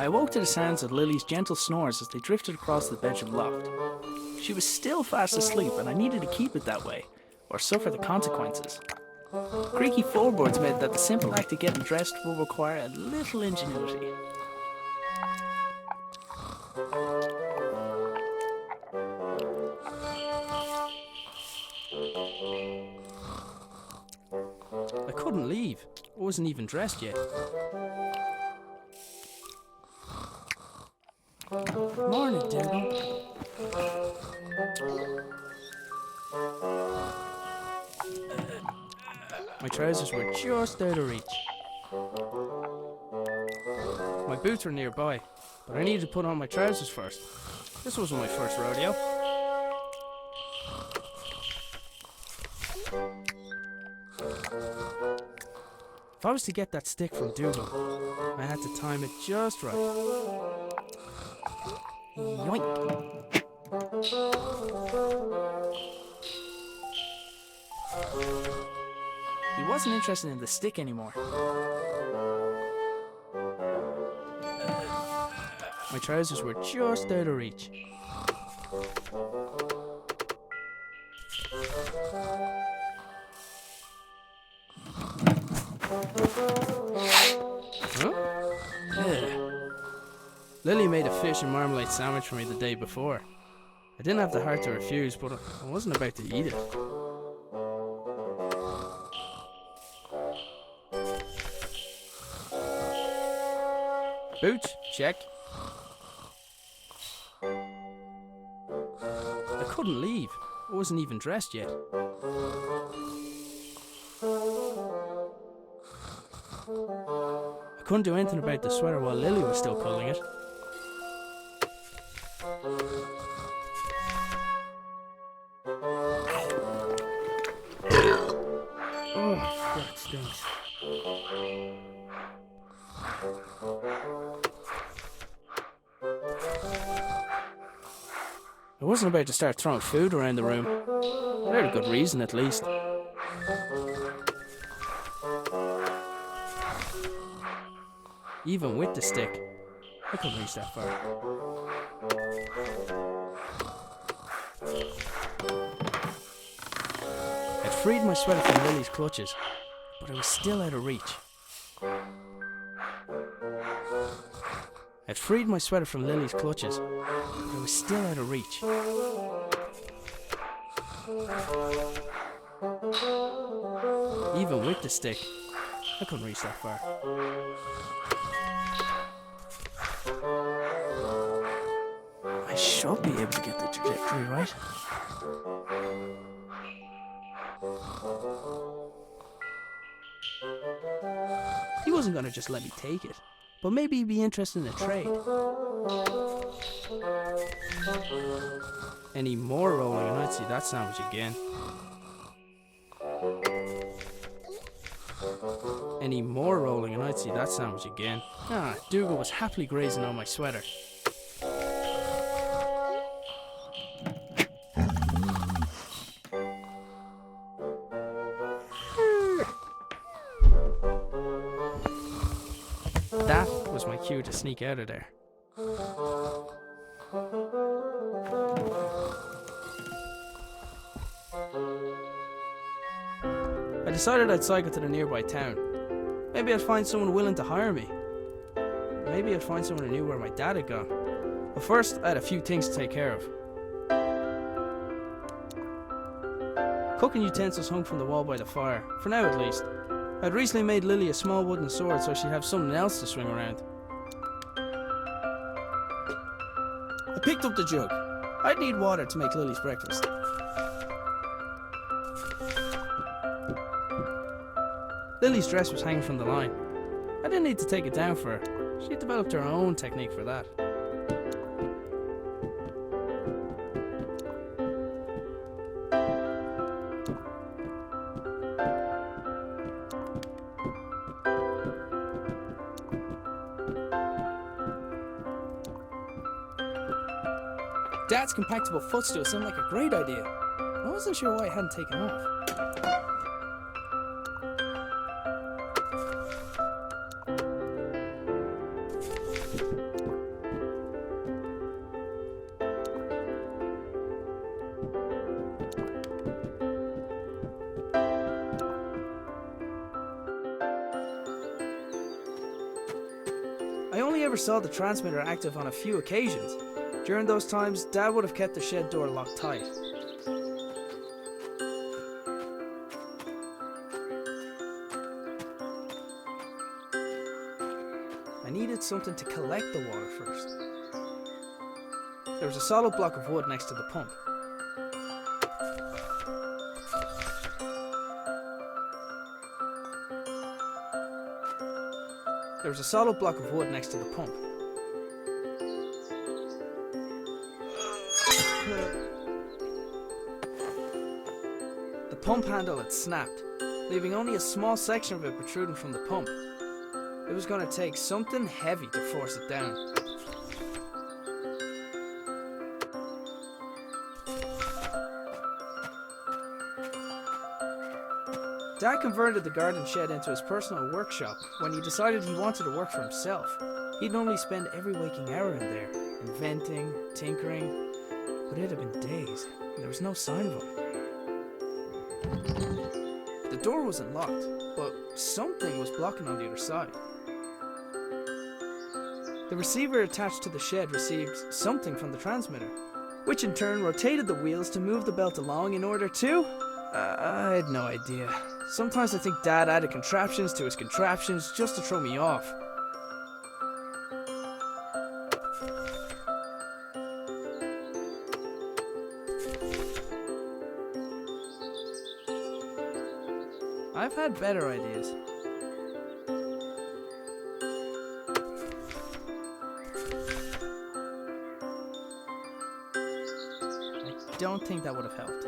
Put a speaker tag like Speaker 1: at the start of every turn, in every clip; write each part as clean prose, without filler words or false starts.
Speaker 1: I awoke to the sounds of Lily's gentle snores as they drifted across the bedroom loft. She was still fast asleep and I needed to keep it that way, or suffer the consequences. Creaky floorboards meant that the simple act of getting dressed will require a little ingenuity.
Speaker 2: I couldn't leave. I wasn't even dressed yet. Morning, Dougal. My trousers were just out of reach. My boots were nearby, but I needed to put on my trousers first. This wasn't my first rodeo. If I was to get that stick from Dougal, I had to time it just right. Yoink!
Speaker 1: He wasn't interested in the stick anymore.
Speaker 2: My trousers were just out of reach. Huh? Lily made a fish and marmalade sandwich for me the day before. I didn't have the heart to refuse, but I wasn't about to eat it. Boots, check. I couldn't leave. I wasn't even dressed yet. I couldn't do anything about the sweater while Lily was still culling it. Oh, that stinks. I wasn't about to start throwing food around the room. Without a good reason, at least. Even with the stick, I couldn't reach that far. I'd freed my sweater from Lily's clutches, but I was still out of reach. I'd freed my sweater from Lily's clutches, but I was still out of reach. Even with the stick, I couldn't reach that far.
Speaker 1: I should be able to get the trajectory right.
Speaker 2: He wasn't going to just let me take it, but maybe he'd be interested in a trade. Any more rolling and I'd see that sandwich again. Any more rolling and I'd see that sandwich again. Ah, Dougal was happily grazing on my sweater. That was my cue to sneak out of there. I decided I'd cycle to the nearby town. Maybe I'd find someone willing to hire me. Maybe I'd find someone who knew where my dad had gone. But first, I had a few things to take care of. Cooking utensils hung from the wall by the fire, for now at least. I'd recently made Lily a small wooden sword so she'd have something else to swing around. I picked up the jug. I'd need water to make Lily's breakfast. Lily's dress was hanging from the line. I didn't need to take it down for her. She'd developed her own technique for that. Dad's compactable footstool seemed like a great idea. I wasn't sure why it hadn't taken off. I only ever saw the transmitter active on a few occasions. During those times, Dad would have kept the shed door locked tight. I needed something to collect the water first. There was a solid block of wood next to the pump. There was a solid block of wood next to the pump. The pump handle had snapped, leaving only a small section of it protruding from the pump. It was going to take something heavy to force it down. Dad converted the garden shed into his personal workshop when he decided he wanted to work for himself. He'd normally spend every waking hour in there, inventing, tinkering, but it had been days, and there was no sign of him. The door wasn't locked, but something was blocking on the other side. The receiver attached to the shed received something from the transmitter, which in turn rotated the wheels to move the belt along in order to... I had no idea. Sometimes I think Dad added contraptions to his contraptions just to throw me off. I've had better ideas. I don't think that would have helped.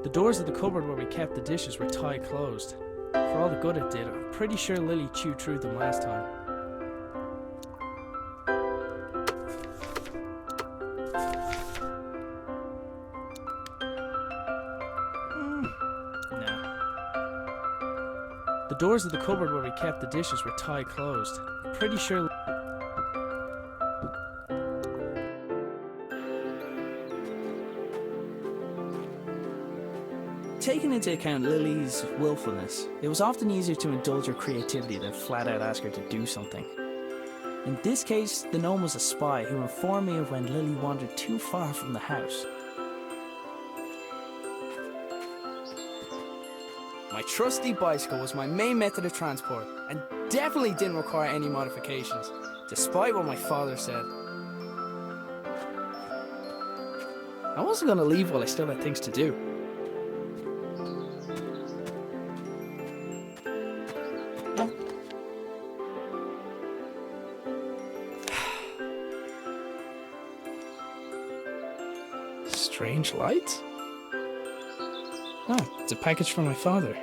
Speaker 2: The doors of the cupboard where we kept the dishes were tied closed. For all the good it did, I'm pretty sure Lily chewed through them last time. Nah. The doors of the cupboard where we kept the dishes were tied closed. I'm pretty sure... Taking into account Lily's willfulness, it was often easier to indulge her creativity than flat out ask her to do something. In this case, the gnome was a spy who informed me of when Lily wandered too far from the house. My trusty bicycle was my main method of transport, and definitely didn't require any modifications, despite what my father said. I wasn't going to leave while I still had things to do. Strange lights?
Speaker 1: Oh, it's a package from my father.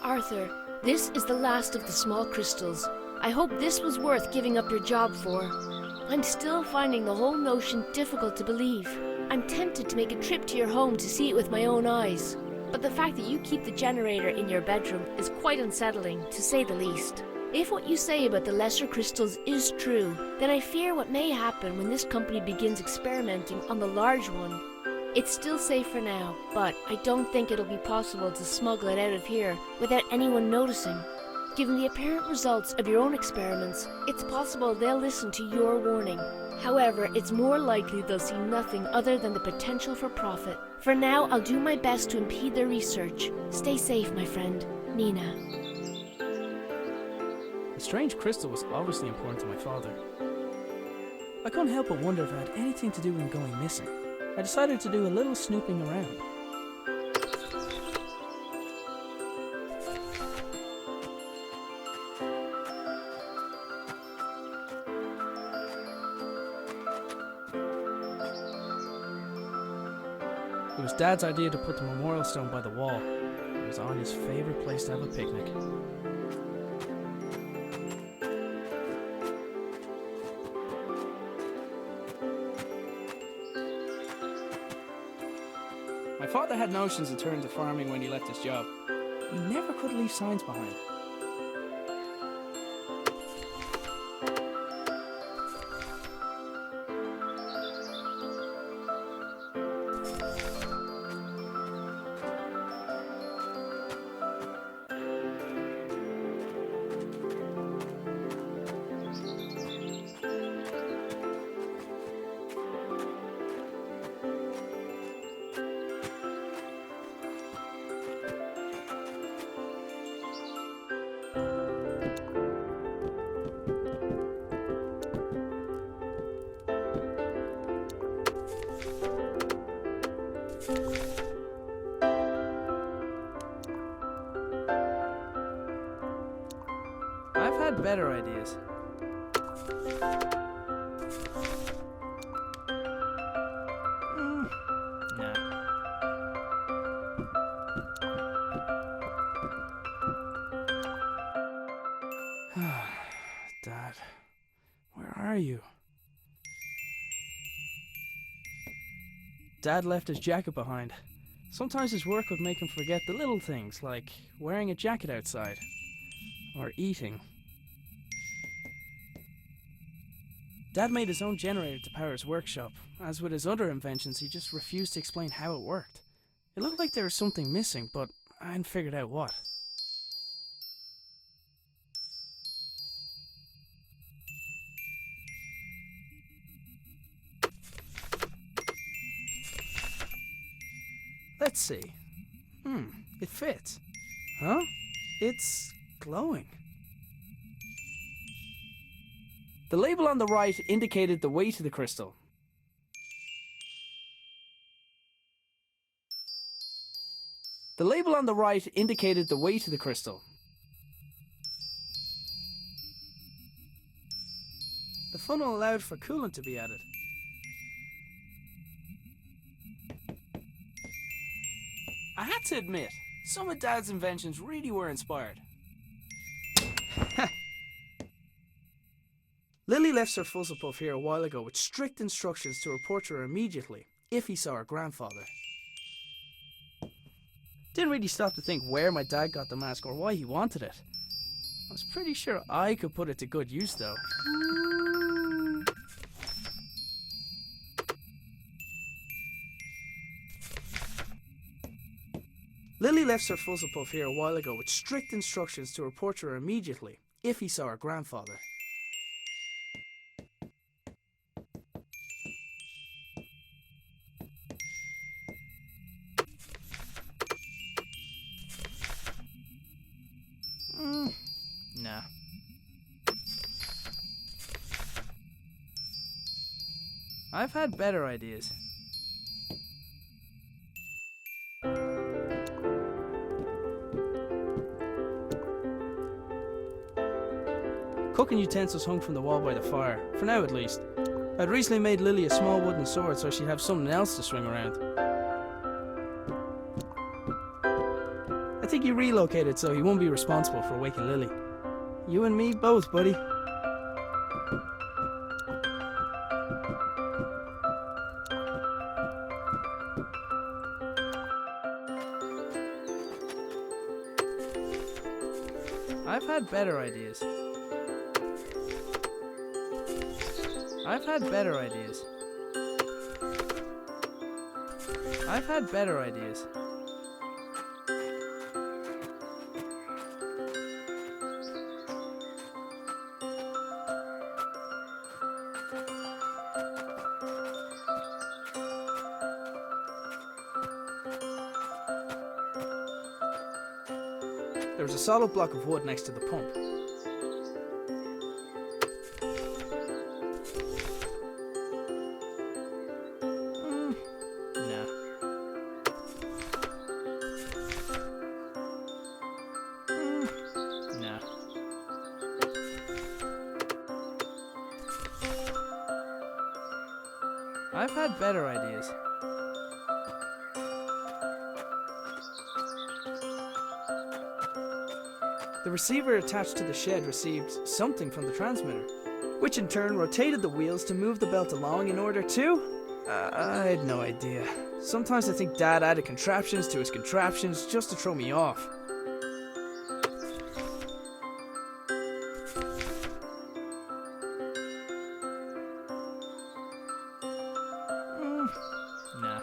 Speaker 3: Arthur, this is the last of the small crystals. I hope this was worth giving up your job for. I'm still finding the whole notion difficult to believe. I'm tempted to make a trip to your home to see it with my own eyes. But the fact that you keep the generator in your bedroom is quite unsettling, to say the least. If what you say about the lesser crystals is true, then I fear what may happen when this company begins experimenting on the large one. It's still safe for now, but I don't think it'll be possible to smuggle it out of here without anyone noticing. Given the apparent results of your own experiments, it's possible they'll listen to your warning. However, it's more likely they'll see nothing other than the potential for profit. For now, I'll do my best to impede their research. Stay safe, my friend. Nina.
Speaker 2: The strange crystal was obviously important to my father. I couldn't help but wonder if it had anything to do with him going missing. I decided to do a little snooping around. It was Dad's idea to put the memorial stone by the wall. It was Anya's favourite place to have a picnic. My father had notions in terms of farming when he left his job. He never could leave signs behind. I've had better ideas. Nah. Dad, where are you? Dad left his jacket behind. Sometimes his work would make him forget the little things, like wearing a jacket outside, or eating. Dad made his own generator to power his workshop. As with his other inventions, he just refused to explain how it worked. It looked like there was something missing, but I hadn't figured out what. Let's see. It fits. Huh? It's glowing. The label on the right indicated the weight of the crystal. The label on the right indicated the weight of the crystal. The funnel allowed for coolant to be added. I had to admit, some of Dad's inventions really were inspired. Lily left Sir Fuzzlepuff here a while ago with strict instructions to report to her immediately if he saw her grandfather. Didn't really stop to think where my dad got the mask or why he wanted it. I was pretty sure I could put it to good use though. Lily left Sir Fuzzlepuff here a while ago with strict instructions to report to her immediately if he saw her grandfather. Nah. I've had better ideas. Cooking utensils hung from the wall by the fire, for now at least. I'd recently made Lily a small wooden sword so she'd have something else to swing around. I think he relocated so he won't be responsible for waking Lily. You and me both, buddy. I've had better ideas. I've had better ideas. I've had better ideas. There was a solid block of wood next to the pump. No. No. I've had better ideas. The receiver attached to the shed received something from the transmitter, which in turn rotated the wheels to move the belt along in order to... I had no idea. Sometimes I think Dad added contraptions to his contraptions just to throw me off. Nah.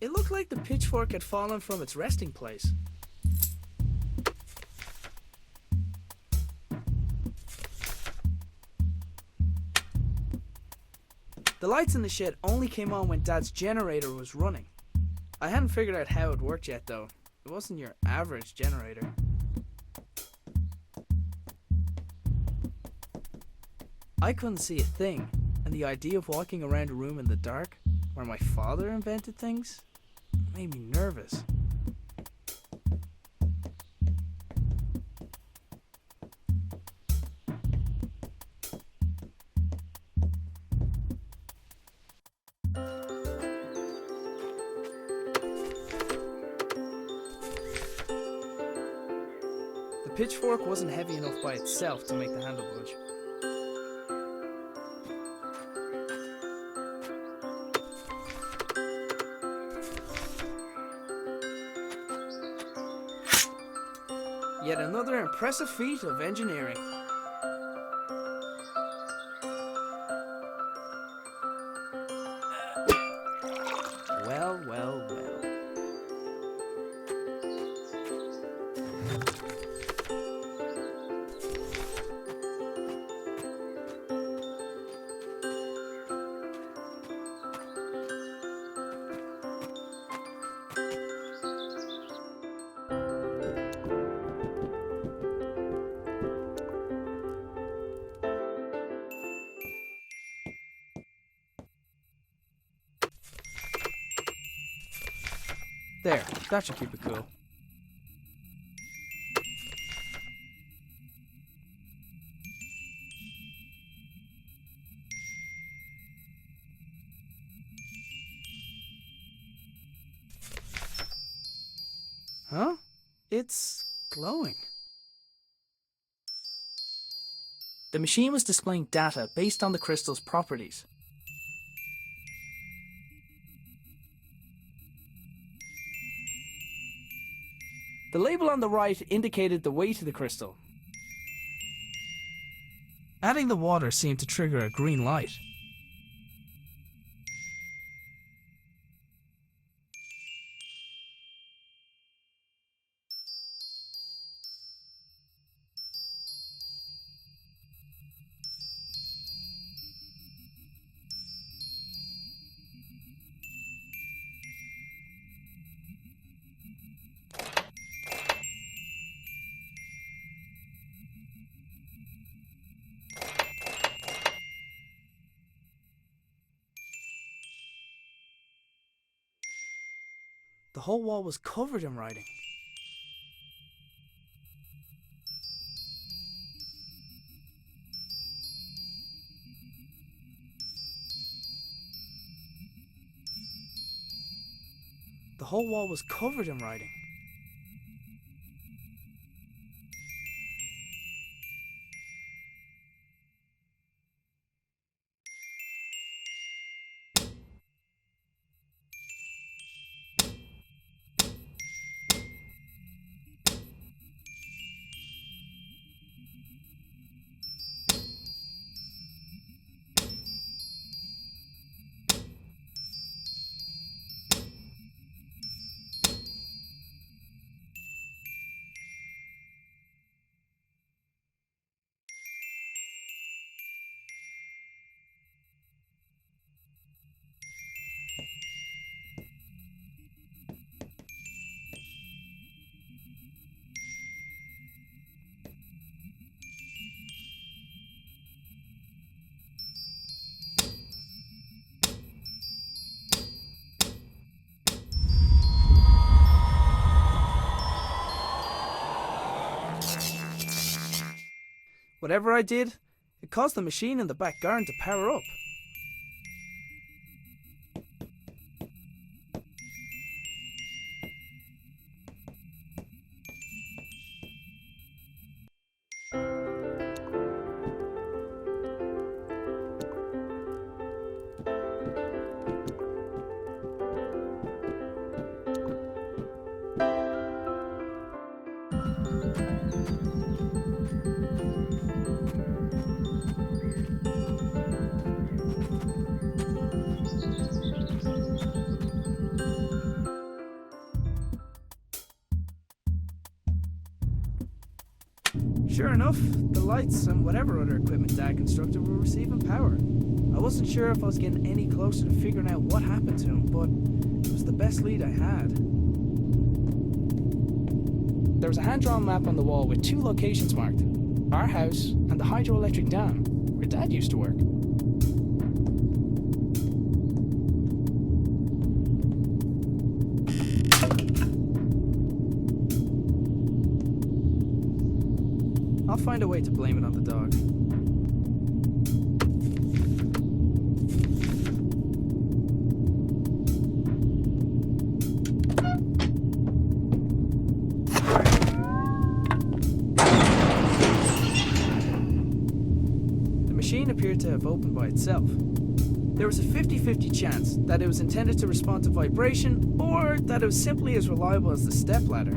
Speaker 2: It looked like the pitchfork had fallen from its resting place. The lights in the shed only came on when Dad's generator was running. I hadn't figured out how it worked yet though. It wasn't your average generator. I couldn't see a thing, and the idea of walking around a room in the dark, where my father invented things, made me nervous. The pitchfork wasn't heavy enough by itself to make the handle budge. Yet another impressive feat of engineering. Well, well, well. There, that should keep it cool. Huh? It's glowing.
Speaker 1: The machine was displaying data based on the crystal's properties. The label on the right indicated the weight of the crystal.
Speaker 2: Adding the water seemed to trigger a green light. The whole wall was covered in writing. The whole wall was covered in writing. Whatever I did, it caused the machine in the back garden to power up. Sure enough, the lights and whatever other equipment Dad constructed were receiving power. I wasn't sure if I was getting any closer to figuring out what happened to him, but it was the best lead I had.
Speaker 1: There was a hand-drawn map on the wall with 2 locations marked. Our house and the hydroelectric dam, where Dad used to work.
Speaker 2: I'll find a way to blame it on the dog. The machine appeared to have opened by itself. There was a 50-50 chance that it was intended to respond to vibration, or that it was simply as reliable as the stepladder.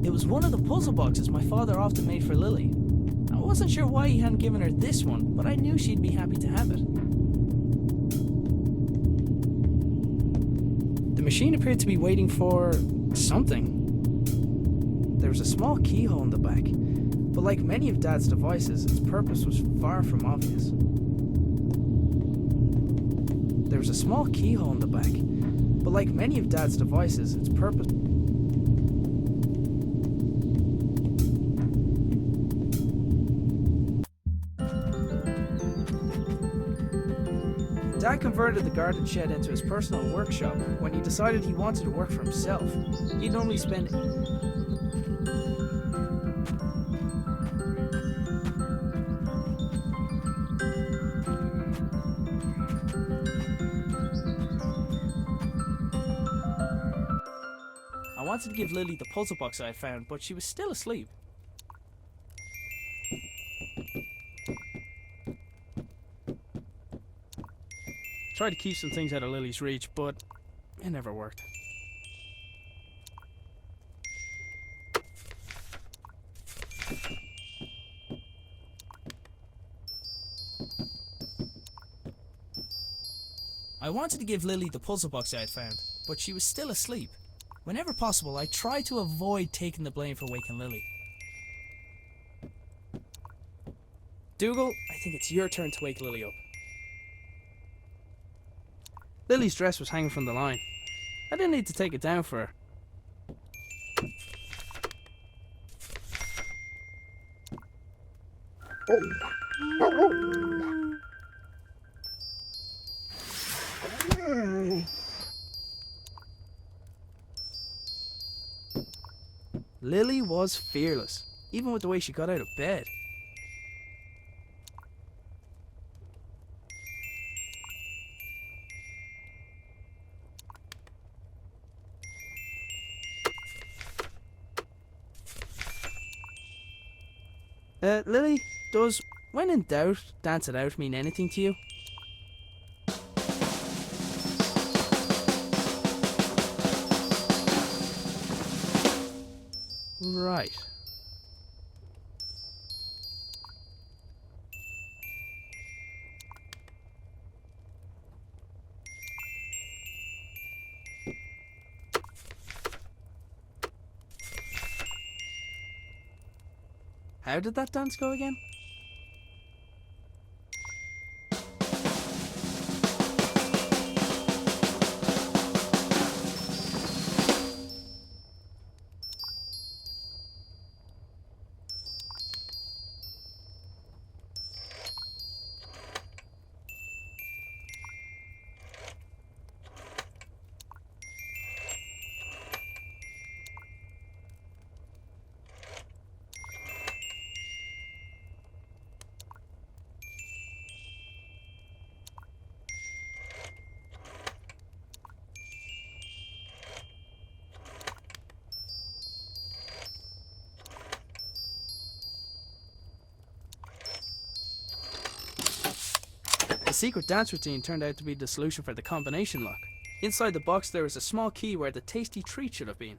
Speaker 1: It was one of the puzzle boxes my father often made for Lily. I wasn't sure why he hadn't given her this one, but I knew she'd be happy to have it. The machine appeared to be waiting for something.
Speaker 2: There was a small keyhole in the back, but like many of Dad's devices, its purpose was far from obvious. There was a small keyhole in the back, but like many of Dad's devices, its purpose... Dad converted the garden shed into his personal workshop when he decided he wanted to work for himself. He'd normally spend...
Speaker 1: I wanted to give Lily the puzzle box I had found, but she was still asleep. Tried to keep some things out of Lily's reach, but it never worked. I wanted to give Lily the puzzle box I had found, but she was still asleep. Whenever possible, I tried to avoid taking the blame for waking Lily. Dougal, I think it's your turn to wake Lily up.
Speaker 2: Lily's dress was hanging from the line.
Speaker 1: I didn't need to take it down for her.
Speaker 2: Lily was fearless, even with the way she got out of bed. Lily, does when in doubt, dance it out mean anything to you? Right. How did that dance go again? The secret dance routine turned out to be the solution for the combination lock. Inside the box there was a small key where the tasty treat should have been.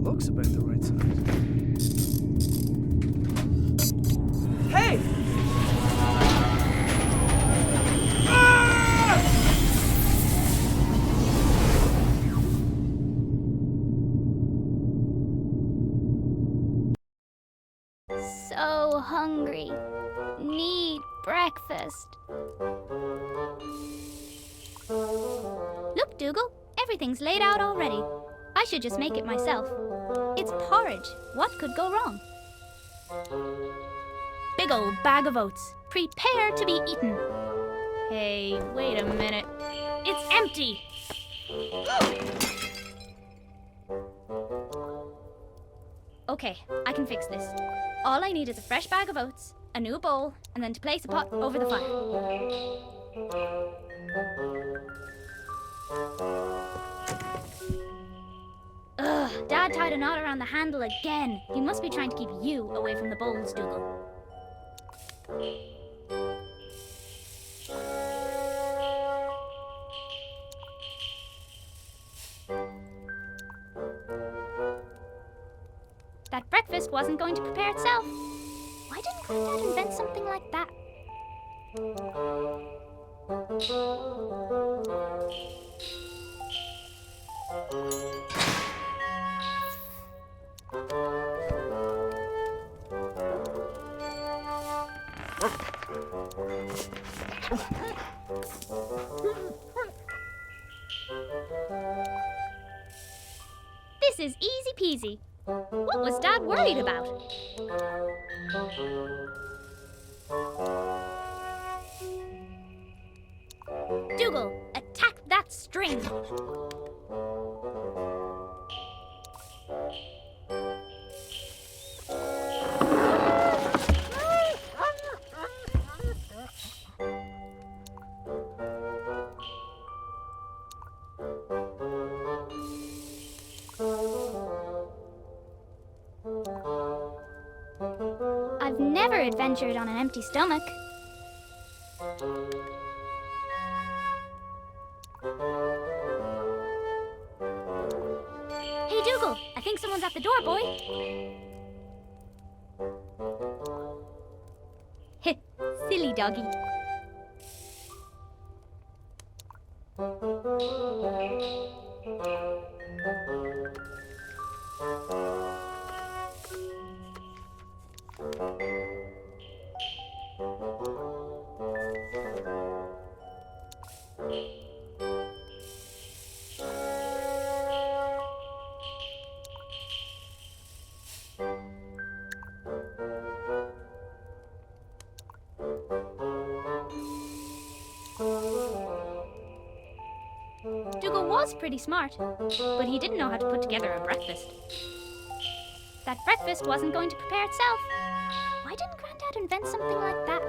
Speaker 2: Looks about the right size. Hey!
Speaker 4: So hungry. Need breakfast. Look, Dougal, everything's laid out already. I should just make it myself. It's porridge. What could go wrong? Big old bag of oats. Prepare to be eaten. Hey, wait a minute. It's empty! Okay, I can fix this. All I need is a fresh bag of oats, a new bowl, and then to place a pot over the fire. Ugh, Dad tied a knot around the handle again. He must be trying to keep you away from the bowls, Dougal. That breakfast wasn't going to prepare itself. Why didn't Granddad invent something like that? This is easy peasy. What was Dad worried about? Dougal, attack that string. I've never adventured on an empty stomach. Hey, Dougal, I think someone's at the door, boy. Heh, silly doggy. Dougal was pretty smart, but he didn't know how to put together a breakfast. That breakfast wasn't going to prepare itself. Why didn't Grandad invent something like that?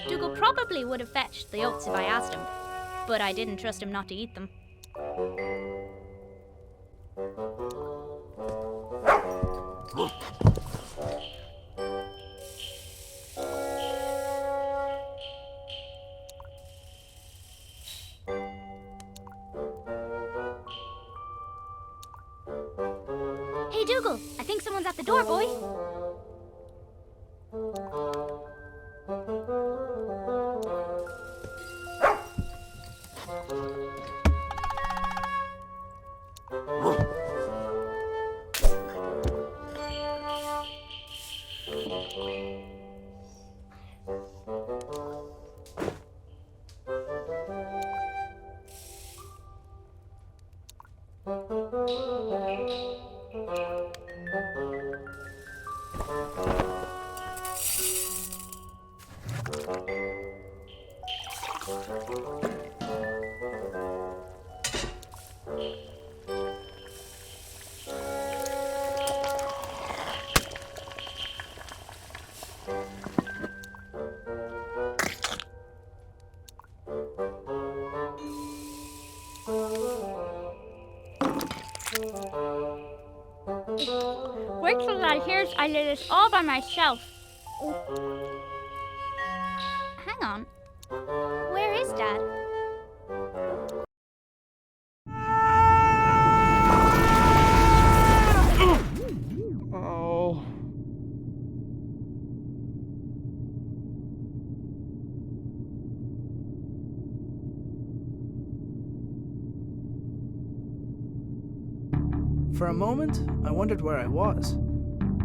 Speaker 4: Dougal probably would have fetched the oats if I asked him, but I didn't trust him not to eat them. Hey Dougal, I think someone's at the door, boy. Wait till Dad hears I did this all by myself. Hang on. Where is Dad?
Speaker 2: Oh. For a moment, I wondered where I was.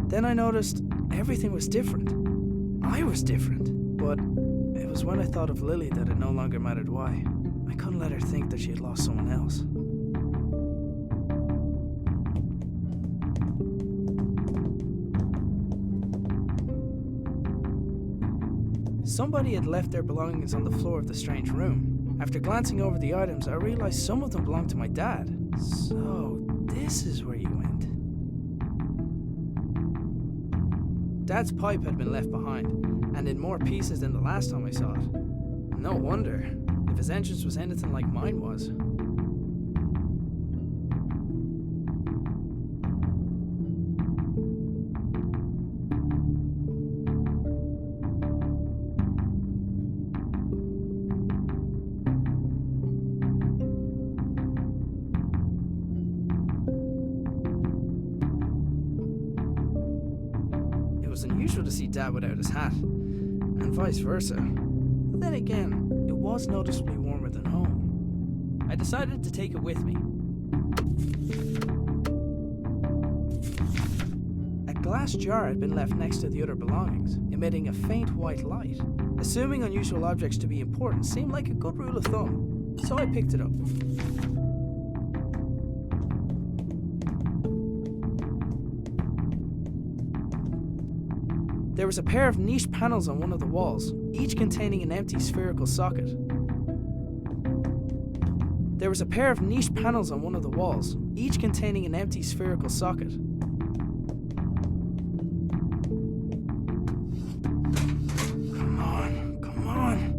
Speaker 2: Then I noticed everything was different. I was different. But it was when I thought of Lily that it no longer mattered why. I couldn't let her think that she had lost someone else. Somebody had left their belongings on the floor of the strange room. After glancing over the items, I realized some of them belonged to my dad. So, this is where you went. Dad's pipe had been left behind, and in more pieces than the last time I saw it. No wonder, if his entrance was anything like mine was. It was unusual to see Dad without his hat, and vice versa. But then again, it was noticeably warmer than home. I decided to take it with me. A glass jar had been left next to the other belongings, emitting a faint white light. Assuming unusual objects to be important seemed like a good rule of thumb, so I picked it up. There was a pair of niche panels on one of the walls, each containing an empty spherical socket. There was a pair of niche panels on one of the walls, each containing an empty spherical socket. Come on, come on.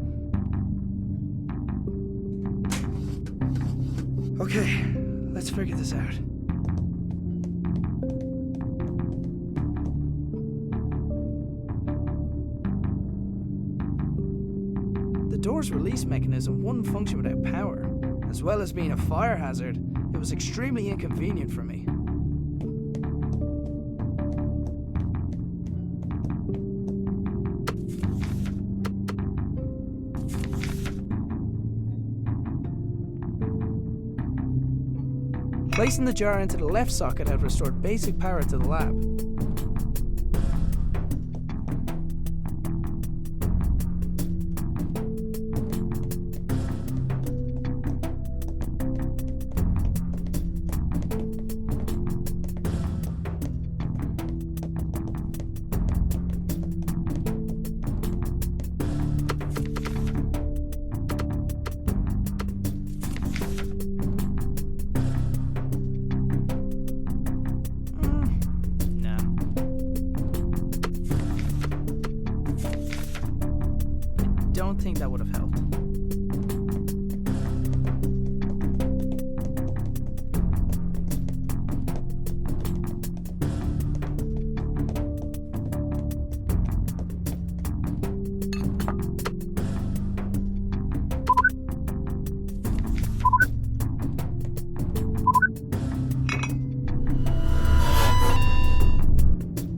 Speaker 2: Okay, let's figure this out. The door's release mechanism wouldn't function without power. As well as being a fire hazard, it was extremely inconvenient for me. Placing the jar into the left socket had restored basic power to the lab. No. I don't think that would have helped.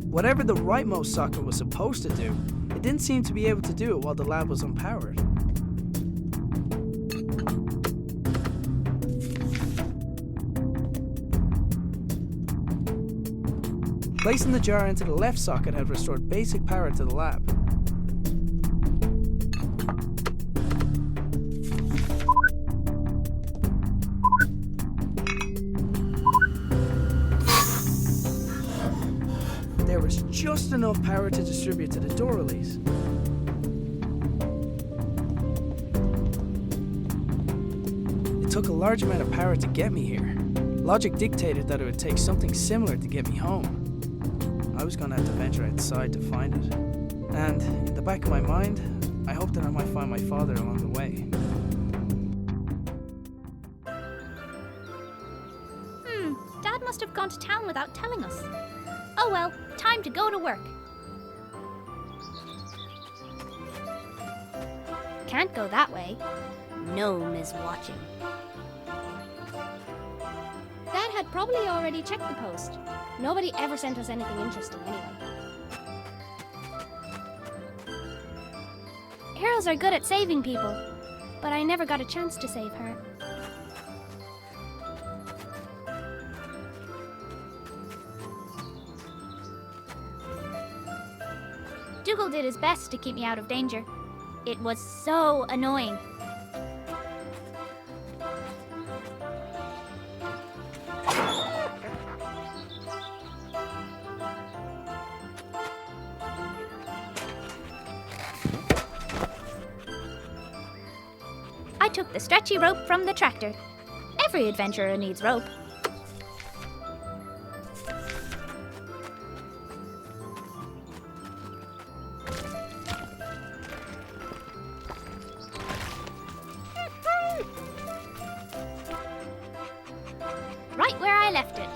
Speaker 2: Whatever the rightmost socket was supposed to do, it didn't seem to be able to do it while the lab was unpowered. Placing the jar into the left socket had restored basic power to the lab. There was just enough power to distribute to the door release. It took a large amount of power to get me here. Logic dictated that it would take something similar to get me home. I was going to have to venture outside to find it. And in the back of my mind, I hoped that I might find my father along the way.
Speaker 4: Dad must have gone to town without telling us. Oh well, time to go to work. Can't go that way. Gnome is watching. Dad had probably already checked the post. Nobody ever sent us anything interesting anyway. Heroes are good at saving people, but I never got a chance to save her. Dougal did his best to keep me out of danger. It was so annoying. I took the stretchy rope from the tractor. Every adventurer needs rope. Right where I left it.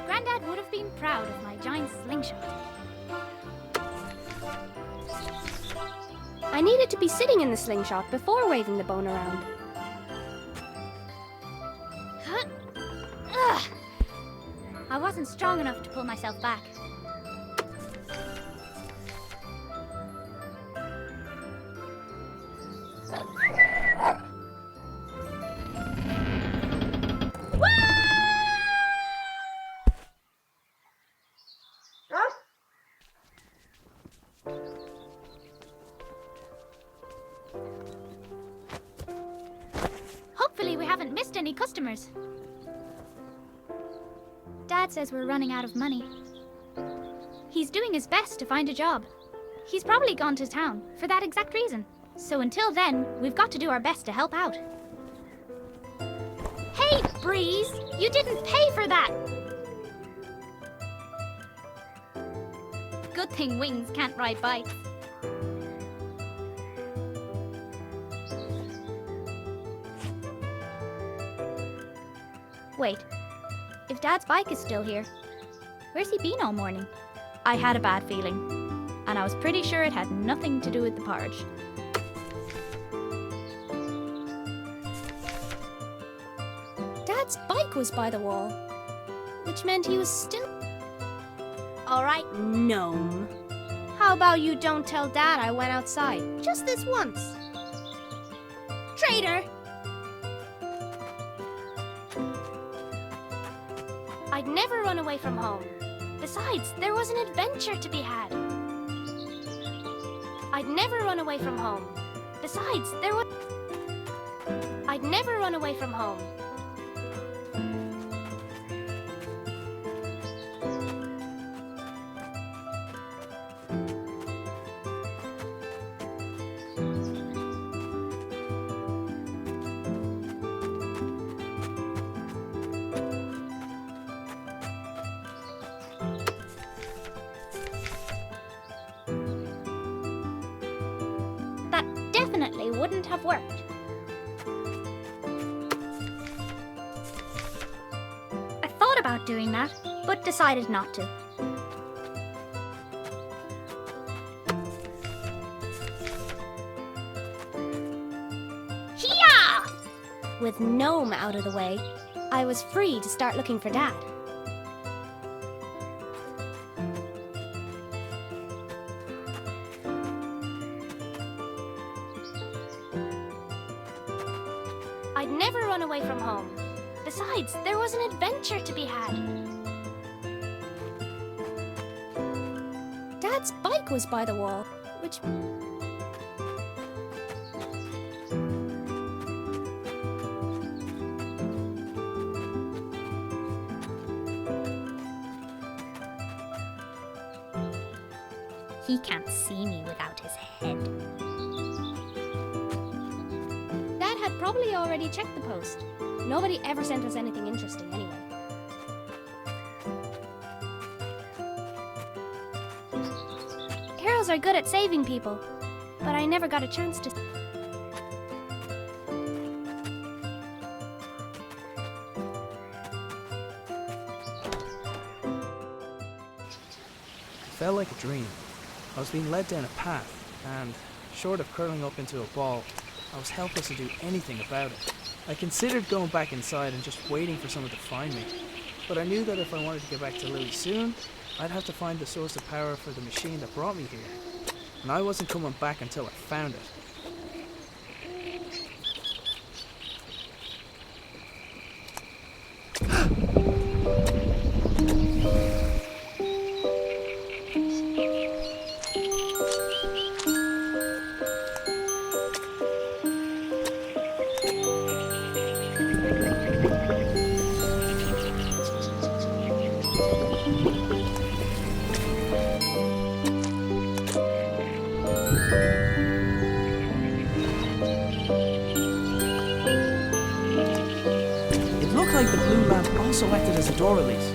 Speaker 4: Granddad would have been proud of my giant slingshot.
Speaker 3: I needed to be sitting in the slingshot before waving the bone around.
Speaker 4: Ugh. I wasn't strong enough to pull myself back. Hopefully we haven't missed any customers. Dad says we're running out of money. He's doing his best to find a job. He's probably gone to town for that exact reason. So until then, we've got to do our best to help out. Hey, Breeze! You didn't pay for that! Good thing Wings can't ride bikes. Wait, if Dad's bike is still here, where's he been all morning? I had a bad feeling, and I was pretty sure it had nothing to do with the porridge. Dad's bike was by the wall, which meant he was still...
Speaker 3: All right, gnome. How about you don't tell Dad I went outside? Just this once. Traitor! I'd never run away from home. Besides, there was an adventure to be had. I'd never run away from home. Besides, there was... I'd never run away from home.
Speaker 4: That definitely wouldn't have worked. I thought about doing that, but decided not to. Hiya!
Speaker 3: With Gnome out of the way, I was free to start looking for Dad. I'd never run away from home. Besides, there was an adventure to be had. Dad's bike was by the wall, which...
Speaker 4: He can't see me without his head.
Speaker 3: Dad had probably already checked the post. Nobody ever sent us anything interesting anyway. Arrows are good at saving people, but I never got a chance to...
Speaker 2: It felt like a dream. I was being led down a path, and, short of curling up into a ball, I was helpless to do anything about it. I considered going back inside and just waiting for someone to find me, but I knew that if I wanted to get back to Lily soon, I'd have to find the source of power for the machine that brought me here, and I wasn't coming back until I found it. It looked like the blue lamp also acted as a door release.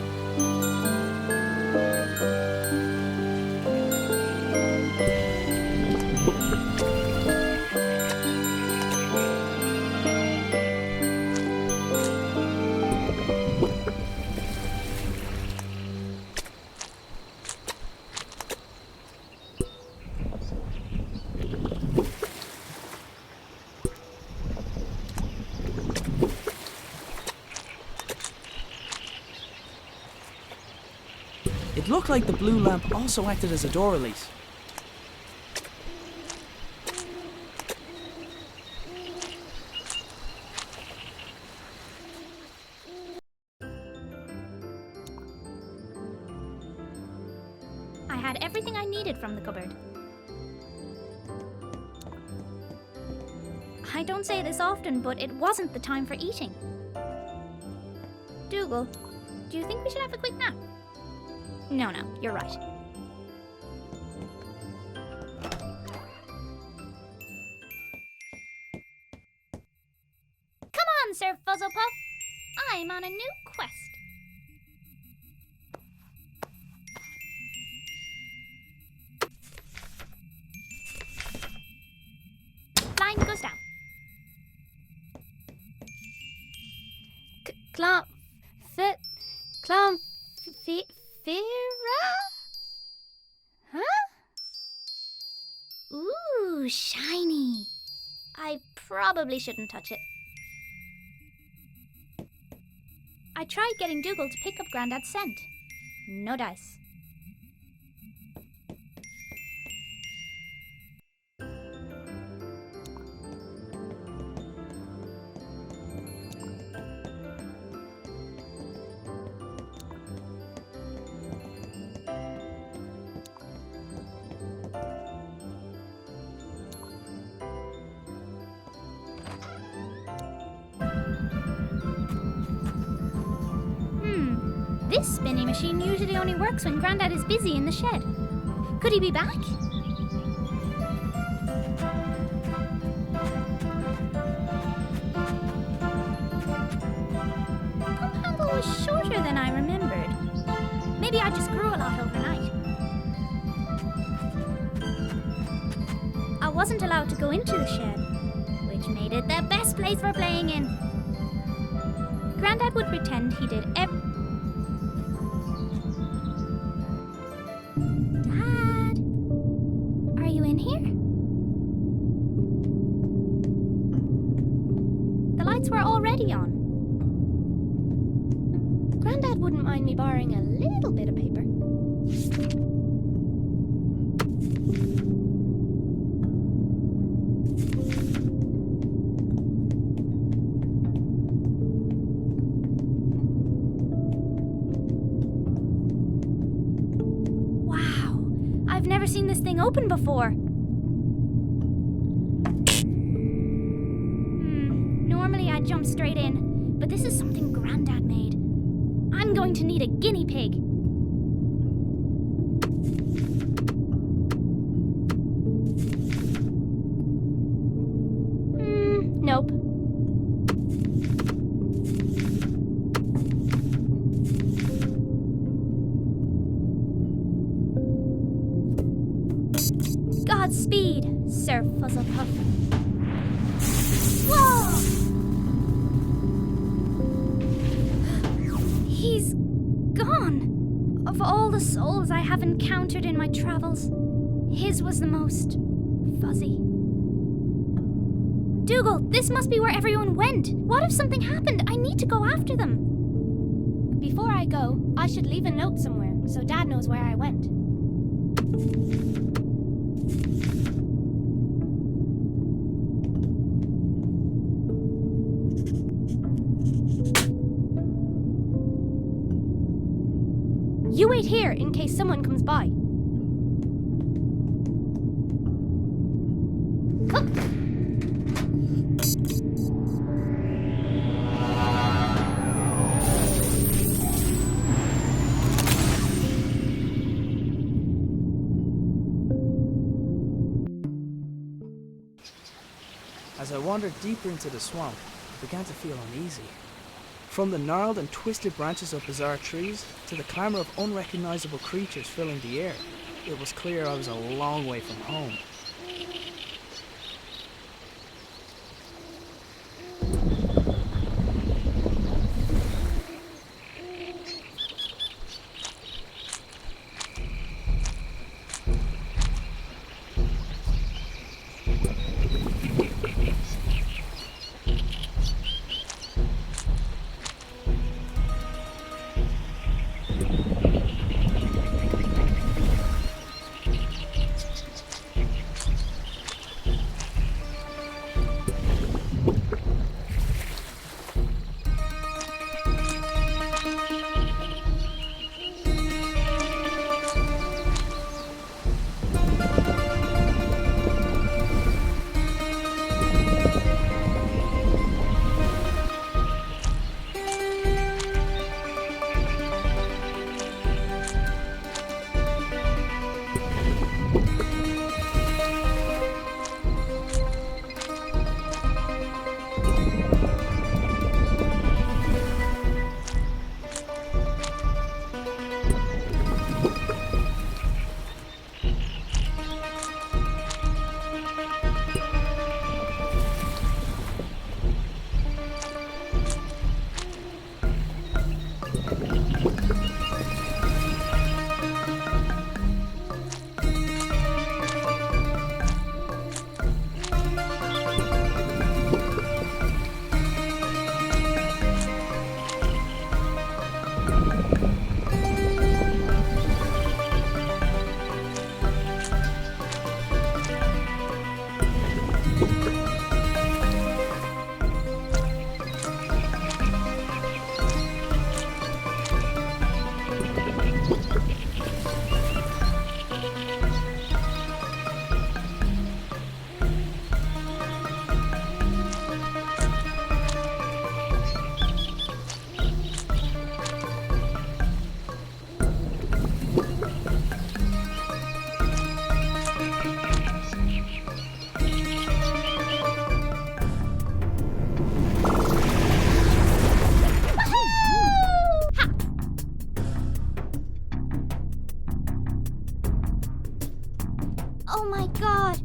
Speaker 2: It looked like the blue lamp also acted as a door release.
Speaker 4: I had everything I needed from the cupboard. I don't say this often, but it wasn't the time for eating. Dougal, do you think we should have a quick nap? No, you're right. on, Sir Fuzzlepuff. I'm on a new quest. Line goes down. Clomfira? Huh? Ooh, shiny. I probably shouldn't touch it. I tried getting Dougal to pick up Grandad's scent. No dice. This spinning machine usually only works when Grandad is busy in the shed. Could he be back? Pump handle was shorter than I remembered. Maybe I just grew a lot overnight. I wasn't allowed to go into the shed, which made it the best place for playing in. Grandad would pretend he did everything. Dad, are you in here? The lights were already on.
Speaker 3: Grandad wouldn't mind me borrowing a little bit of paper.
Speaker 4: I've never seen this thing open before. Normally I'd jump straight in, but this is something Grandad made. I'm going to need a guinea pig. Nope. Godspeed, Sir Fuzzlepuff. Whoa! He's gone. Of all the souls I have encountered in my travels, his was the most fuzzy. Dougal, this must be where everyone went. What if something happened? I need to go after them.
Speaker 3: Before I go, I should leave a note somewhere so Dad knows where I went. You wait here in case someone comes by.
Speaker 2: As I wandered deeper into the swamp, I began to feel uneasy. From the gnarled and twisted branches of bizarre trees to the clamour of unrecognisable creatures filling the air, it was clear I was a long way from home.
Speaker 4: Oh my god!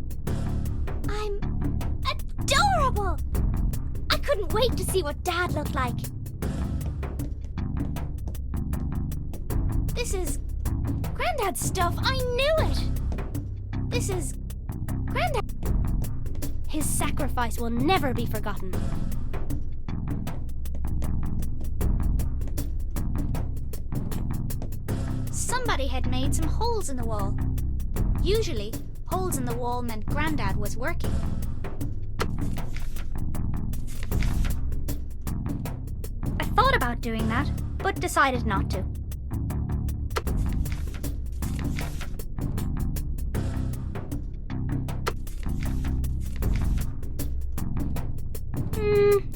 Speaker 4: I'm adorable! I couldn't wait to see what Dad looked like. This is Granddad's stuff. I knew it! This is Granddad. His sacrifice will never be forgotten. Somebody had made some holes in the wall. Usually, holes in the wall meant Grandad was working. I thought about doing that, but decided not to.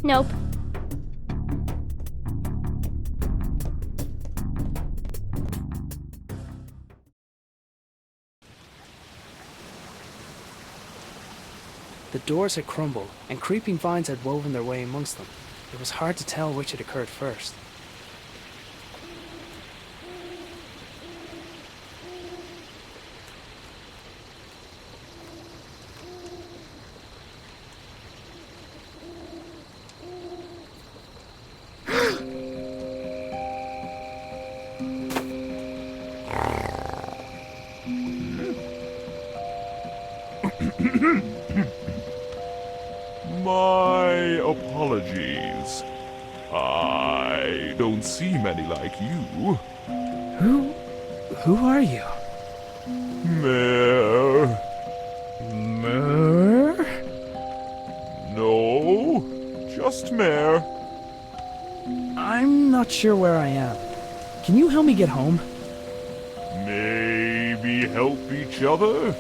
Speaker 4: Nope.
Speaker 2: The doors had crumbled, and creeping vines had woven their way amongst them. It was hard to tell which had occurred first.
Speaker 5: My apologies. I don't see many like you.
Speaker 2: Who are you?
Speaker 5: Mare.
Speaker 2: Mer?
Speaker 5: No, just Mare.
Speaker 2: I'm not sure where I am. Can you help me get home?
Speaker 5: Maybe help each other?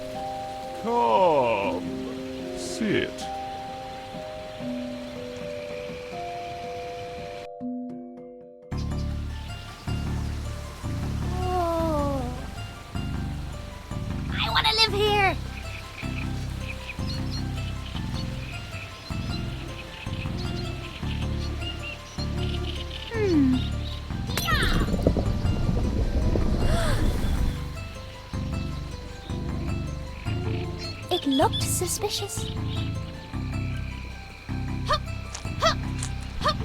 Speaker 5: Come, sit.
Speaker 4: Oh. I want to live here. It looked suspicious. Hup, hup, hup.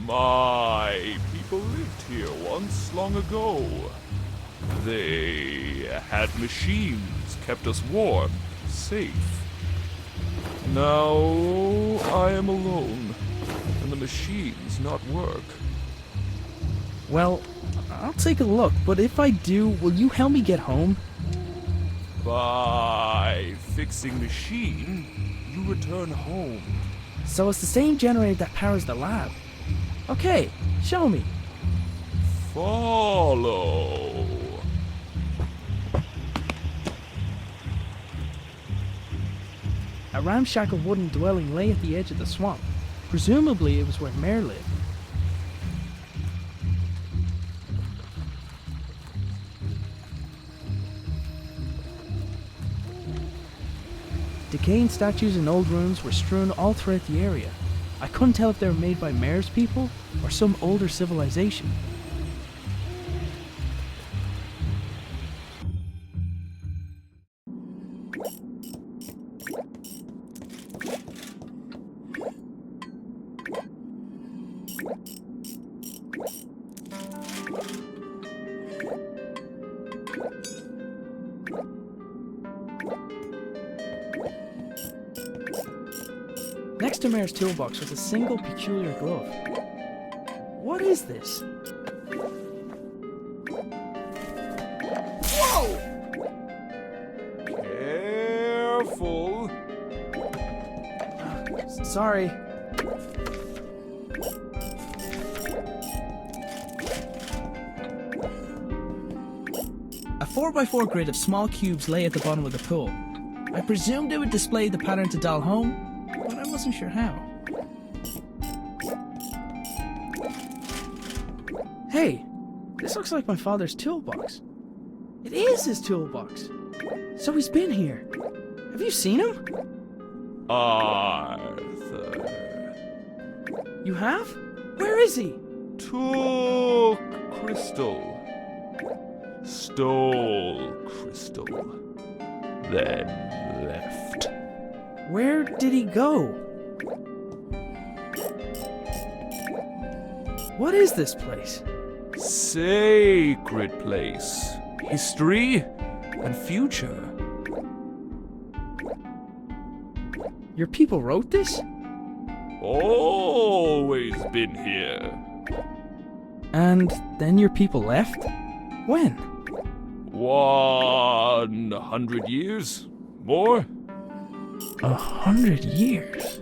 Speaker 5: My people lived here once long ago. They had machines, kept us warm, safe. Now I am alone, and the machines not work.
Speaker 2: Well, I'll take a look, but if I do, will you help me get home?
Speaker 5: By fixing machine, you return home.
Speaker 2: So it's the same generator that powers the lab. Okay, show me.
Speaker 5: Follow.
Speaker 2: A ramshackle wooden dwelling lay at the edge of the swamp. Presumably it was where Mare lived. Decaying statues and old ruins were strewn all throughout the area. I couldn't tell if they were made by Mare's people or some older civilization. Next to Mare's toolbox was a single peculiar glove. What is this?
Speaker 5: Whoa! Careful.
Speaker 2: Sorry. A 4x4 grid of small cubes lay at the bottom of the pool. I presumed it would display the pattern to dial home, but I wasn't sure how. Hey, this looks like my father's toolbox. It is his toolbox. So he's been here. Have you seen him?
Speaker 5: Arthur
Speaker 2: You have? Where is he?
Speaker 5: took crystal, stole crystal, then left.
Speaker 2: Where did he go? What is this place?
Speaker 5: Sacred place, history and future.
Speaker 2: Your people wrote this?
Speaker 5: Always been here.
Speaker 2: And then your people left? When?
Speaker 5: 100 years? More?
Speaker 2: 100 years.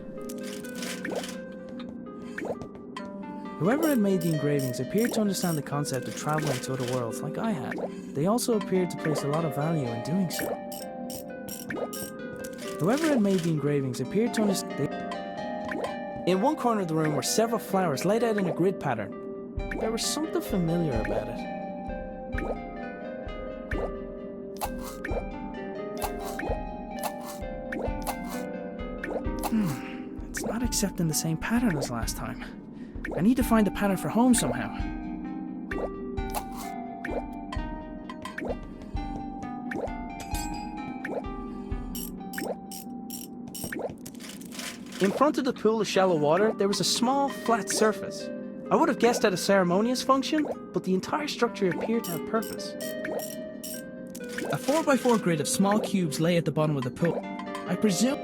Speaker 2: Whoever had made the engravings appeared to understand the concept of traveling to other worlds like I had. They also appeared to place a lot of value in doing so. Whoever had made the engravings appeared to understand. In one corner of the room were several flowers laid out in a grid pattern. There was something familiar about it. It's not accepting the same pattern as last time. I need to find the pattern for home somehow. In front of the pool of shallow water, there was a small, flat surface. I would have guessed at a ceremonious function, but the entire structure appeared to have purpose. A 4x4 grid of small cubes lay at the bottom of the pool. I presume...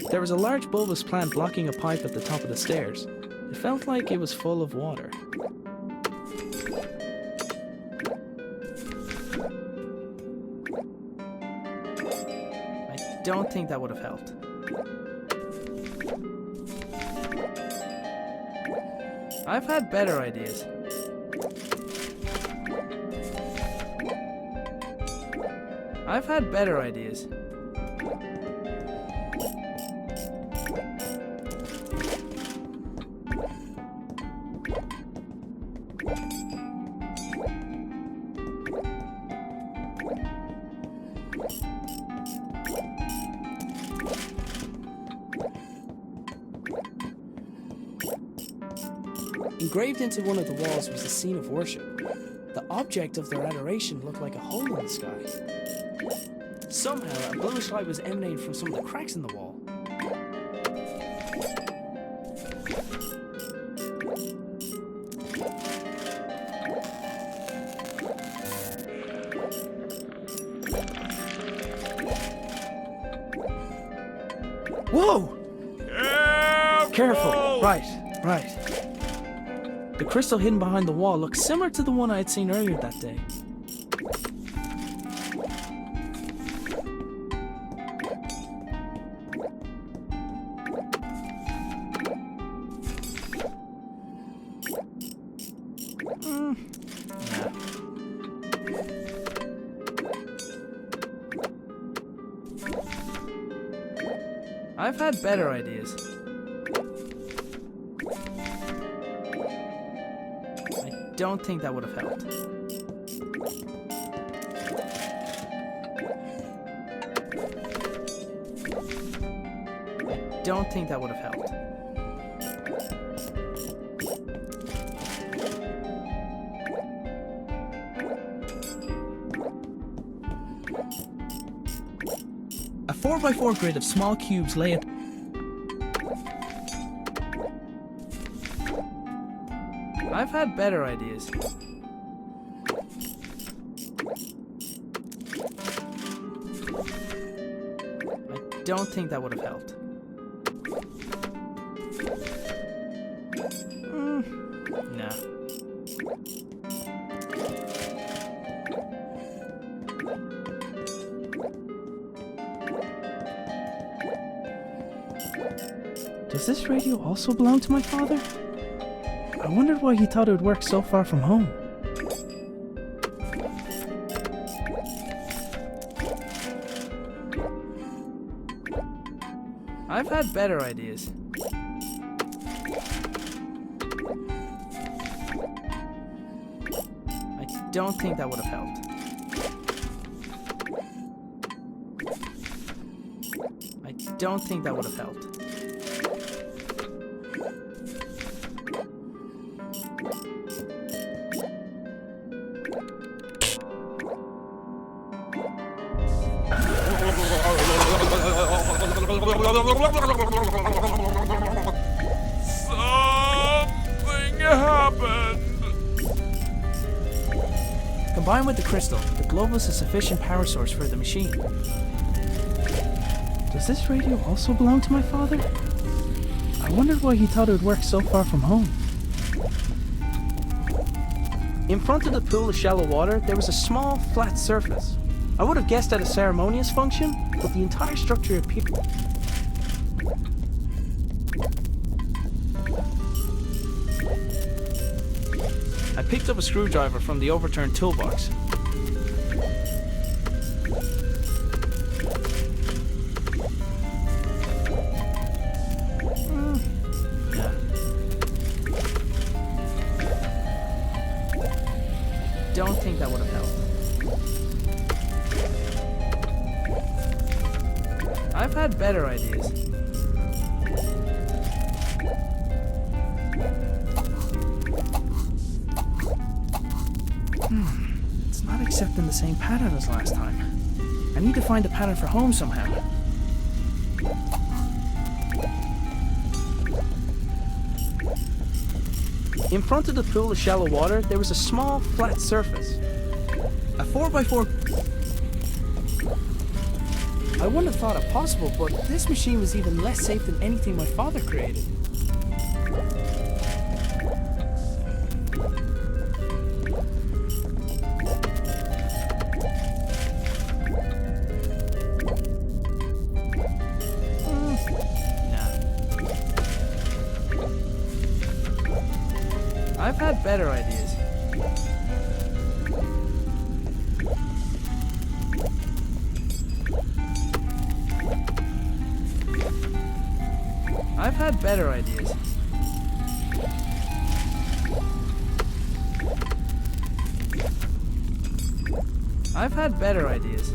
Speaker 2: There was a large bulbous plant blocking a pipe at the top of the stairs. It felt like it was full of water. I don't think that would have helped. I've had better ideas. I've had better ideas. Engraved into one of the walls was the scene of worship. The object of their adoration looked like a hole in the sky. Somehow, a bluish light was emanating from some of the cracks in the wall. Whoa! Careful! Right. The crystal hidden behind the wall looked similar to the one I had seen earlier that day. I've had better ideas. I don't think that would have helped. I don't think that would have helped.
Speaker 1: A 4x4 grid of small cubes lay at...
Speaker 2: I've had better ideas. I don't think that would have helped. No.
Speaker 1: Does this radio also belong to my father? I wondered why he thought it would work so far from home.
Speaker 2: I've had better ideas. I don't think that would have helped. I don't think that would have helped.
Speaker 5: Something happened.
Speaker 1: Combined with the crystal, the globe was a sufficient power source for the machine. Does this radio also belong to my father? I wondered why he thought it would work so far from home.
Speaker 2: In front of the pool of shallow water, there was a small, flat surface. I would have guessed at a ceremonious function, but the entire structure appeared... I picked up a screwdriver from the overturned toolbox.
Speaker 1: Yeah.
Speaker 2: Don't think that would have helped. I've had better ideas.
Speaker 1: It's not accepting the same pattern as last time. I need to find a pattern for home somehow.
Speaker 2: In front of the pool of shallow water, there was a small, flat surface. A 4x4... I wouldn't have thought it possible, but this machine was even less safe than anything my father created. I've had better ideas. I've had better ideas. I've had better ideas.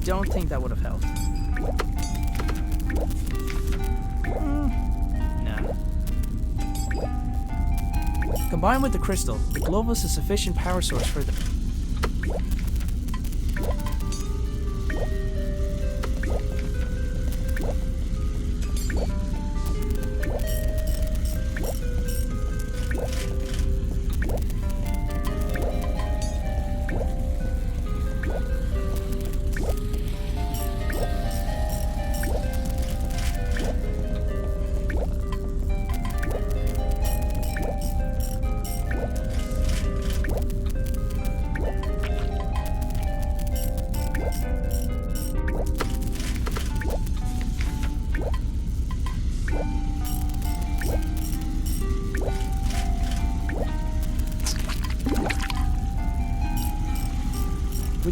Speaker 2: Don't think that would have helped. No. Combined with the crystal, the globe was a sufficient power source for the...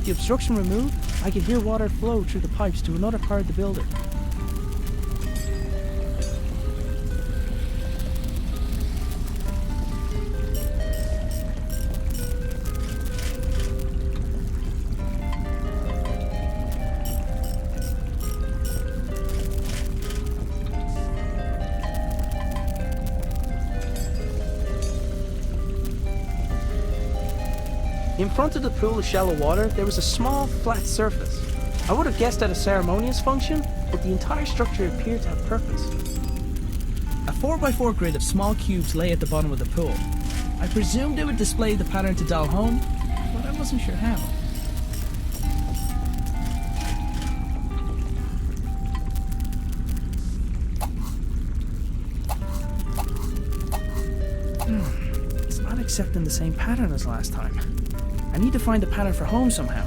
Speaker 2: With the obstruction removed, I could hear water flow through the pipes to another part of the building. In front of the pool of shallow water, there was a small, flat surface. I would have guessed at a ceremonious function, but the entire structure appeared to have purpose. A 4x4 grid of small cubes lay at the bottom of the pool. I presumed it would display the pattern to dial home, but I wasn't sure how. It's not accepting the same pattern as last time. I need to find a pattern for home somehow.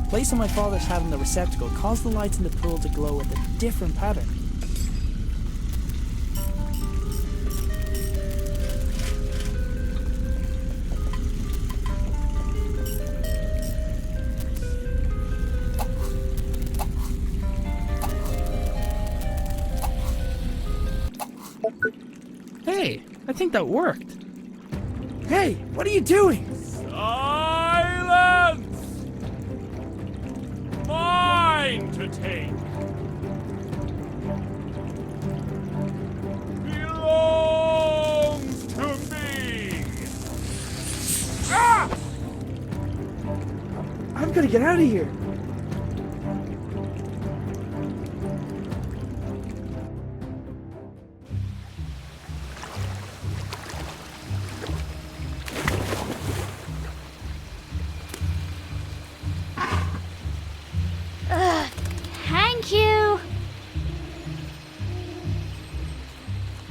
Speaker 2: Placing my father's hat in the receptacle caused the lights in the pool to glow with a different pattern. Hey, I think that worked. Hey, what are you doing?
Speaker 5: Silence! Mine to take. Belongs to me. Ah!
Speaker 2: I've got to get out of here.
Speaker 4: Thank you!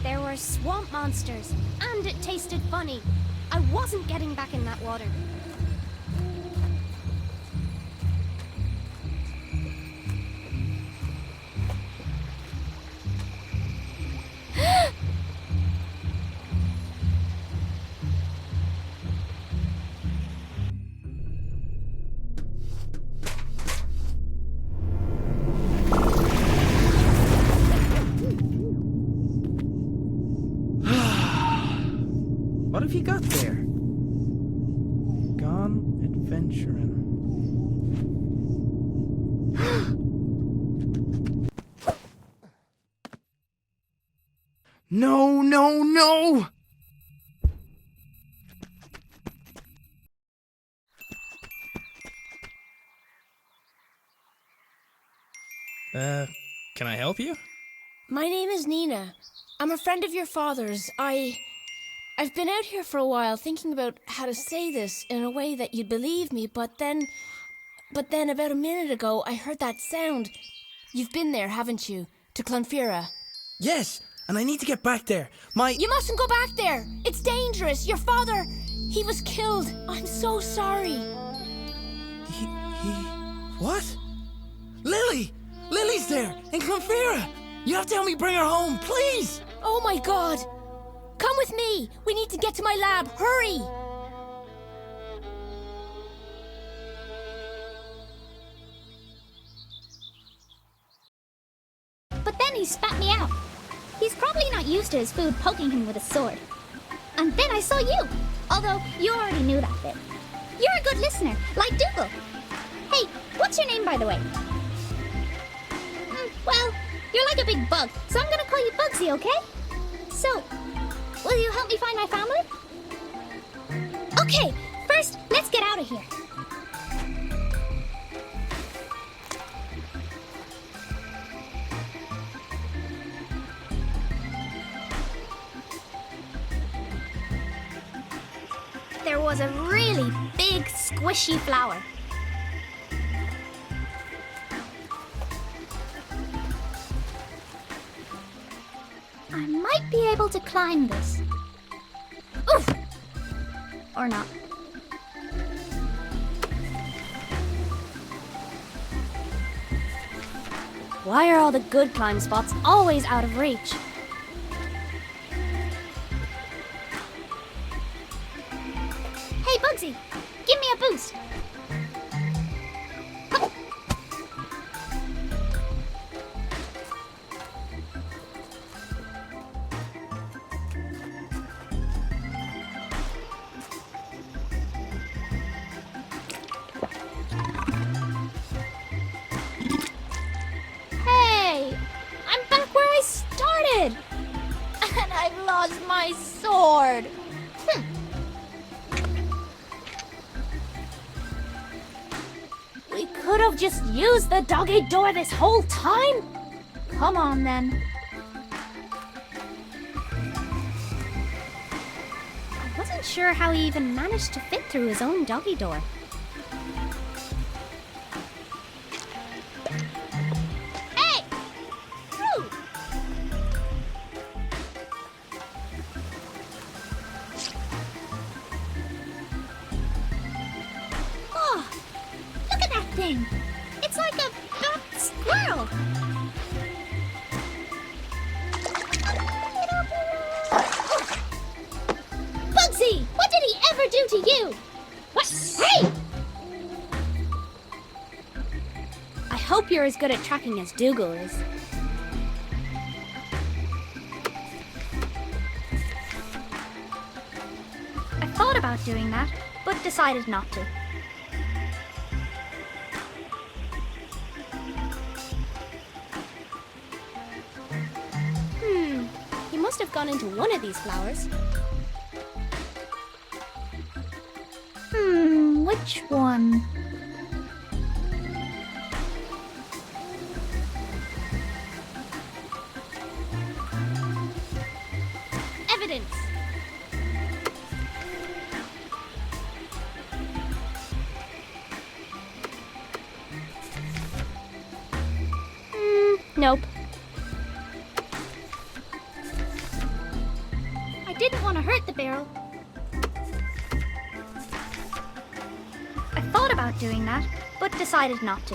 Speaker 4: There were swamp monsters, and it tasted funny. I wasn't getting back in that water.
Speaker 2: What have you got there? Gone adventuring. No, no, no! Can I help you?
Speaker 3: My name is Nina. I'm a friend of your father's. I've been out here for a while thinking about how to say this in a way that you'd believe me, but then about a minute ago I heard that sound. You've been there, haven't you? To Clonfera.
Speaker 2: Yes, and I need to get back there.
Speaker 3: You mustn't go back there! It's dangerous! Your father, he was killed! I'm so sorry!
Speaker 2: What? Lily! Lily's there, in Clonfera! You have to help me bring her home, please!
Speaker 3: Oh my god! Come with me! We need to get to my lab! Hurry!
Speaker 4: But then he spat me out. He's probably not used to his food poking him with a sword. And then I saw you, although you already knew that bit. You're a good listener, like Dougal. Hey, what's your name, by the way? Well, you're like a big bug, so I'm gonna call you Bugsy, okay? So, will you help me find my family? Okay, first, let's get out of here. there was a really big, squishy flower. I might be able to climb this. Oof! Or not.
Speaker 6: Why are all the good climb spots always out of reach?
Speaker 4: Hey, Bugsy, give me a boost. Hey, I'm back where I started. And I've lost my sword.
Speaker 6: We could have just used the doggy door this whole time?
Speaker 4: Come on, then.
Speaker 6: I wasn't sure how he even managed to fit through his own doggy door.
Speaker 4: Hey! Rude! Oh, look at that thing! It's like a squirrel! Bugsy! What did he ever do to you? What? Hey!
Speaker 6: I hope you're as good at tracking as Dougal is.
Speaker 4: I thought about doing that, but decided not to.
Speaker 6: He must have gone into one of these flowers.
Speaker 4: Which one?
Speaker 6: Evidence! Nope.
Speaker 4: I didn't want to hurt the barrel. I thought about doing that, but decided not to.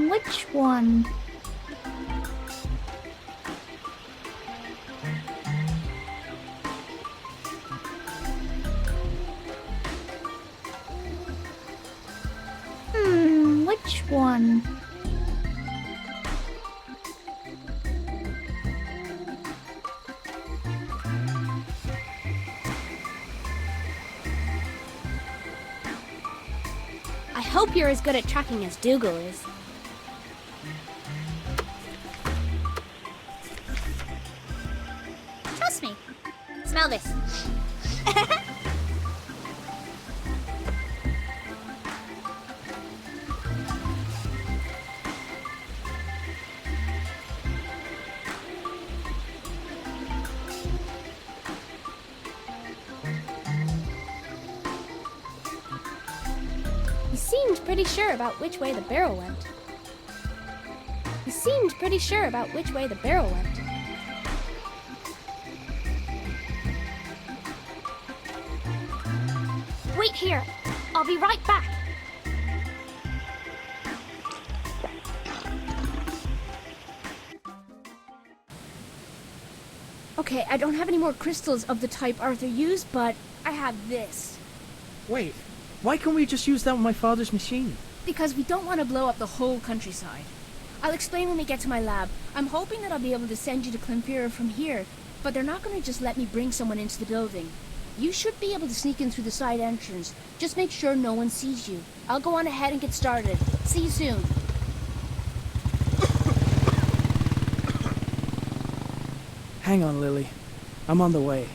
Speaker 4: Which one? Which one?
Speaker 6: I hope you're as good at tracking as Dougal is.
Speaker 4: Trust me. Smell this.
Speaker 6: He seemed pretty sure about which way the barrel went. He seemed pretty sure about which way the barrel went.
Speaker 4: Wait here. I'll be right back.
Speaker 3: Okay, I don't have any more crystals of the type Arthur used, but I have this.
Speaker 2: Wait, why can't we just use that on my father's machine?
Speaker 3: Because we don't want to blow up the whole countryside. I'll explain when we get to my lab. I'm hoping that I'll be able to send you to Clonfera from here, but they're not going to just let me bring someone into the building. You should be able to sneak in through the side entrance. Just make sure no one sees you. I'll go on ahead and get started. See you soon.
Speaker 2: Hang on, Lily. I'm on the way.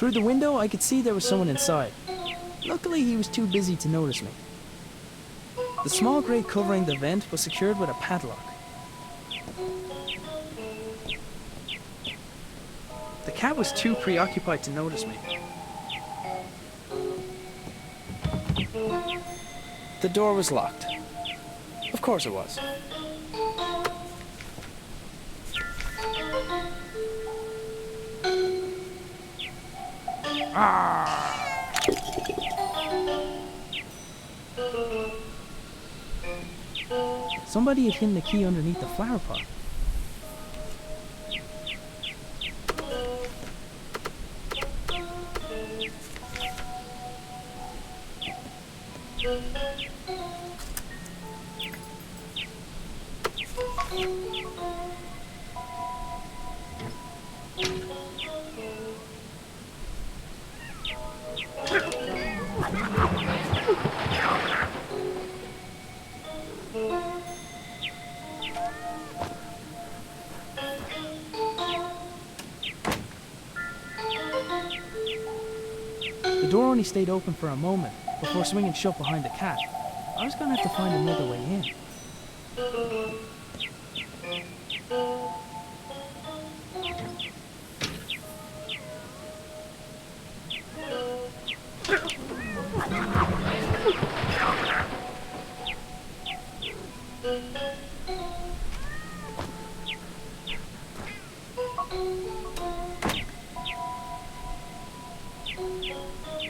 Speaker 2: Through the window, I could see there was someone inside. Luckily, he was too busy to notice me. The small grate covering the vent was secured with a padlock. The cat was too preoccupied to notice me. The door was locked. Of course it was. Somebody had hidden the key underneath the flower pot. The door only stayed open for a moment before swinging shut behind the cat. I was gonna have to find another way in.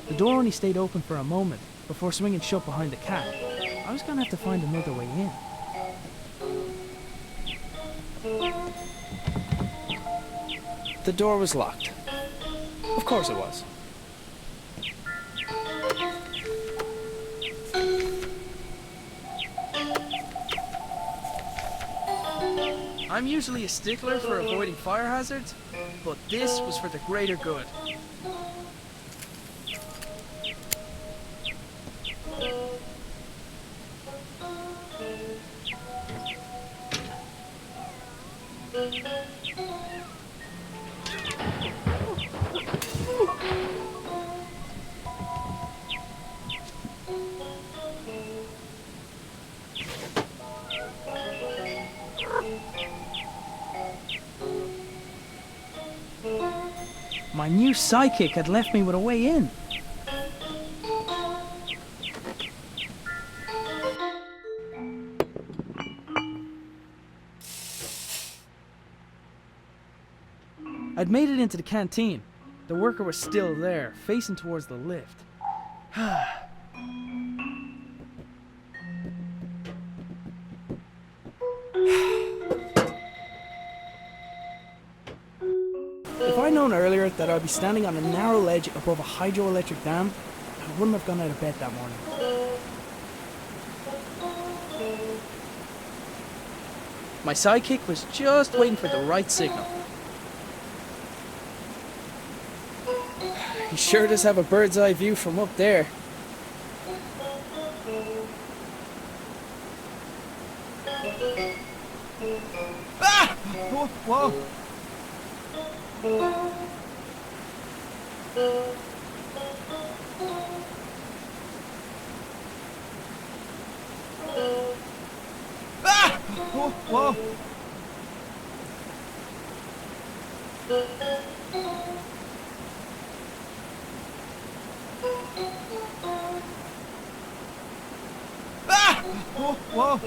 Speaker 2: The door only stayed open for a moment before swinging shut behind the cat. I was gonna have to find another way in. The door was locked. Of course it was. I'm usually a stickler for avoiding fire hazards, but this was for the greater good. My new sidekick had left me with a way in. I'd made it into the canteen. The worker was still there, facing towards the lift. If I'd known earlier that I'd be standing on a narrow ledge above a hydroelectric dam, I wouldn't have gone out of bed that morning. My sidekick was just waiting for the right signal. He sure does have a bird's eye view from up there. Ah! Whoa! Ah! Whoa! Ah! Whoa!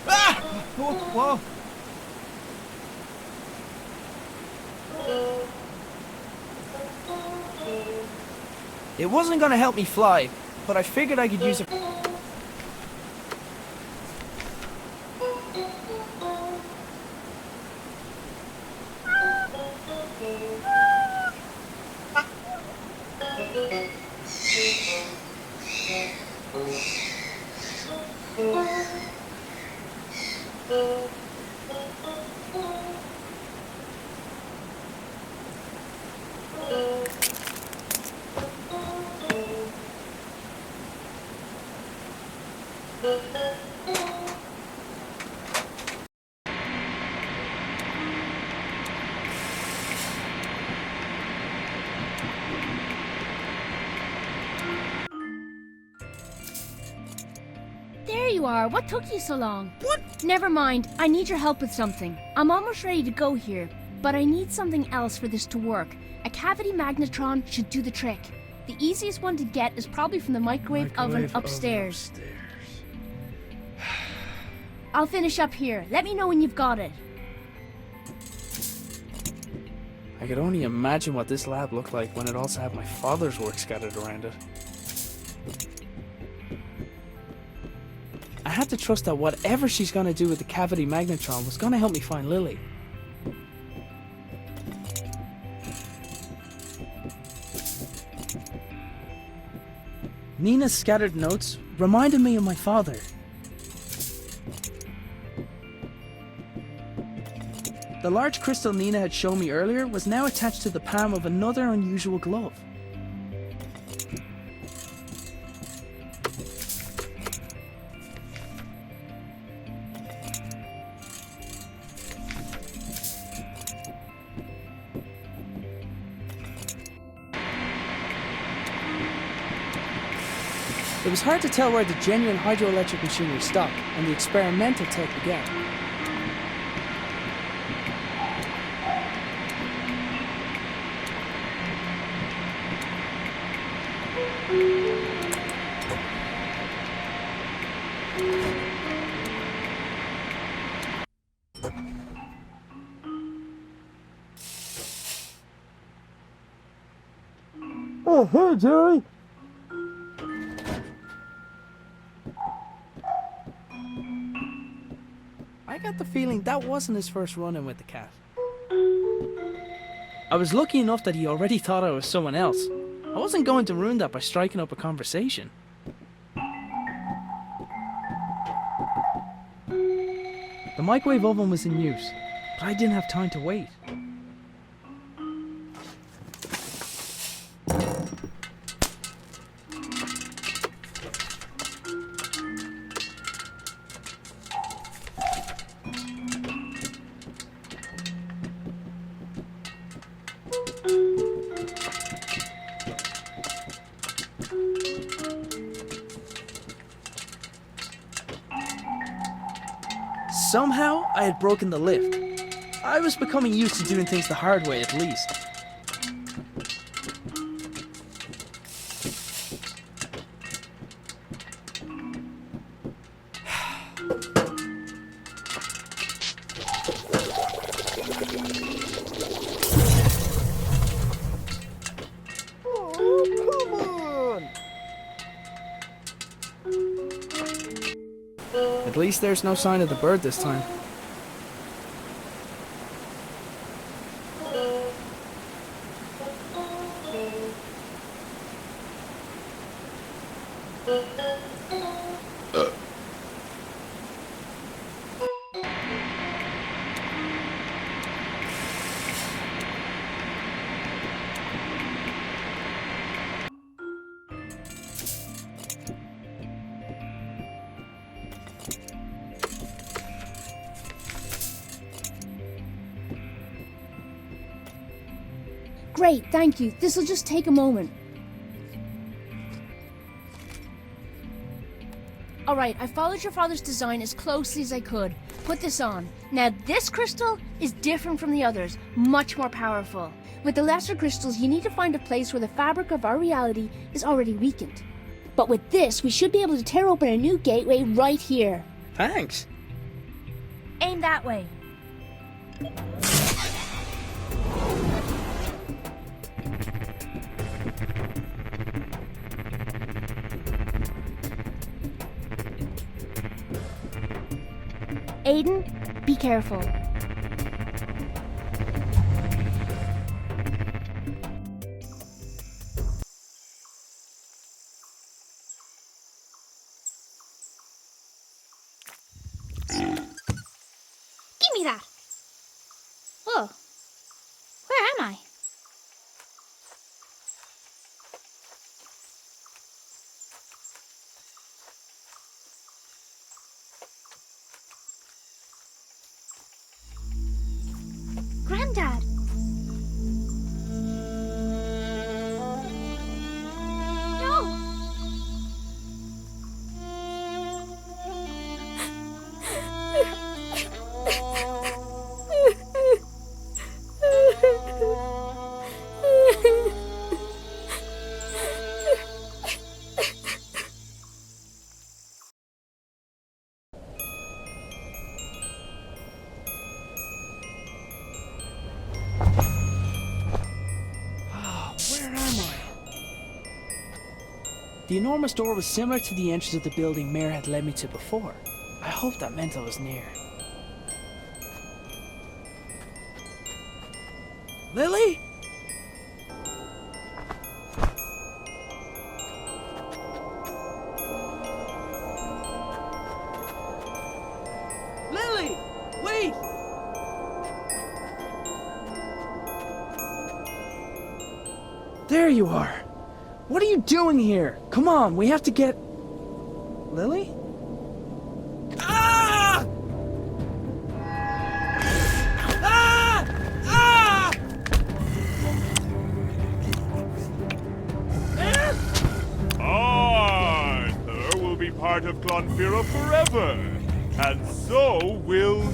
Speaker 2: Ah! Whoa! It wasn't gonna help me fly, but I figured I could use it.
Speaker 3: There you are. What took you so long? What? Never mind. I need your help with something. I'm almost ready to go here, but I need something else for this to work. A cavity magnetron should do the trick. The easiest one to get is probably from the microwave oven upstairs. I'll finish up here. Let me know when you've got it.
Speaker 1: I could only imagine what this lab looked like when it also had my father's work scattered around it. I had to trust that whatever she's gonna do with the cavity magnetron was gonna help me find Lily. Nina's scattered notes reminded me of my father. The large crystal Nina had shown me earlier was now attached to the palm of another unusual glove. It was hard to tell where the genuine hydroelectric machinery stopped and the experimental tech began.
Speaker 2: Oh, hey, Jerry.
Speaker 1: I got the feeling that wasn't his first run-in with the cat. I was lucky enough that he already thought I was someone else. I wasn't going to ruin that by striking up a conversation. The microwave oven was in use, but I didn't have time to wait. Somehow, I had broken the lift. I was becoming used to doing things the hard way, at least. At least there's no sign of the bird this time.
Speaker 3: Great, thank you. This'll just take a moment. Alright, I followed your father's design as closely as I could. Put this on. Now this crystal is different from the others, much more powerful. With the lesser crystals, you need to find a place where the fabric of our reality is already weakened. But with this, we should be able to tear open a new gateway right here.
Speaker 1: Thanks.
Speaker 3: Aim that way. Aiden, be careful.
Speaker 4: Give me that. Whoa. Where am I?
Speaker 2: The enormous door was similar to the entrance of the building Mare had led me to before. I hoped that meant I was near. Lily? Lily! Wait! There you are! What are you doing here? Come on, we have to get... Lily? Ah! Ah! Ah!
Speaker 5: Arthur will be part of Clonfera forever, and so will you.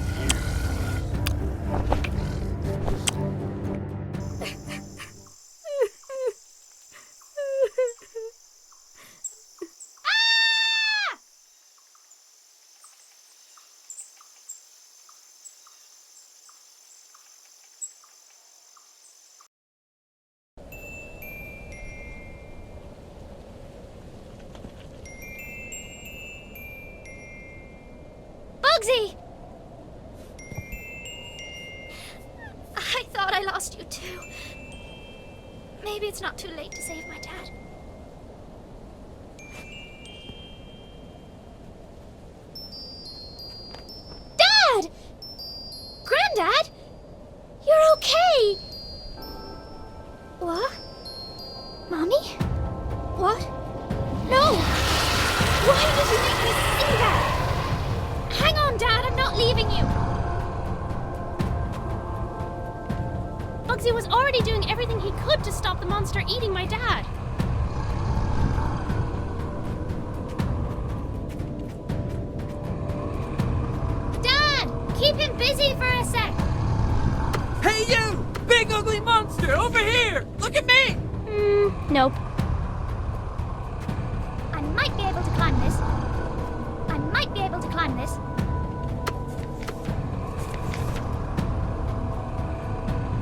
Speaker 4: Bugsy! I thought I lost you too. Maybe it's not too late to save my dad. Dad! Granddad? You're okay! What? Mommy? What? No! Why did you make me see that? Hang on, Dad, I'm not leaving you! Bugsy was already doing everything he could to stop the monster eating my dad. Dad! Keep him busy for a sec!
Speaker 2: Hey you! Big ugly monster! Over here! Look at me!
Speaker 6: Nope.
Speaker 4: I might be able to climb this. I might be able to climb this.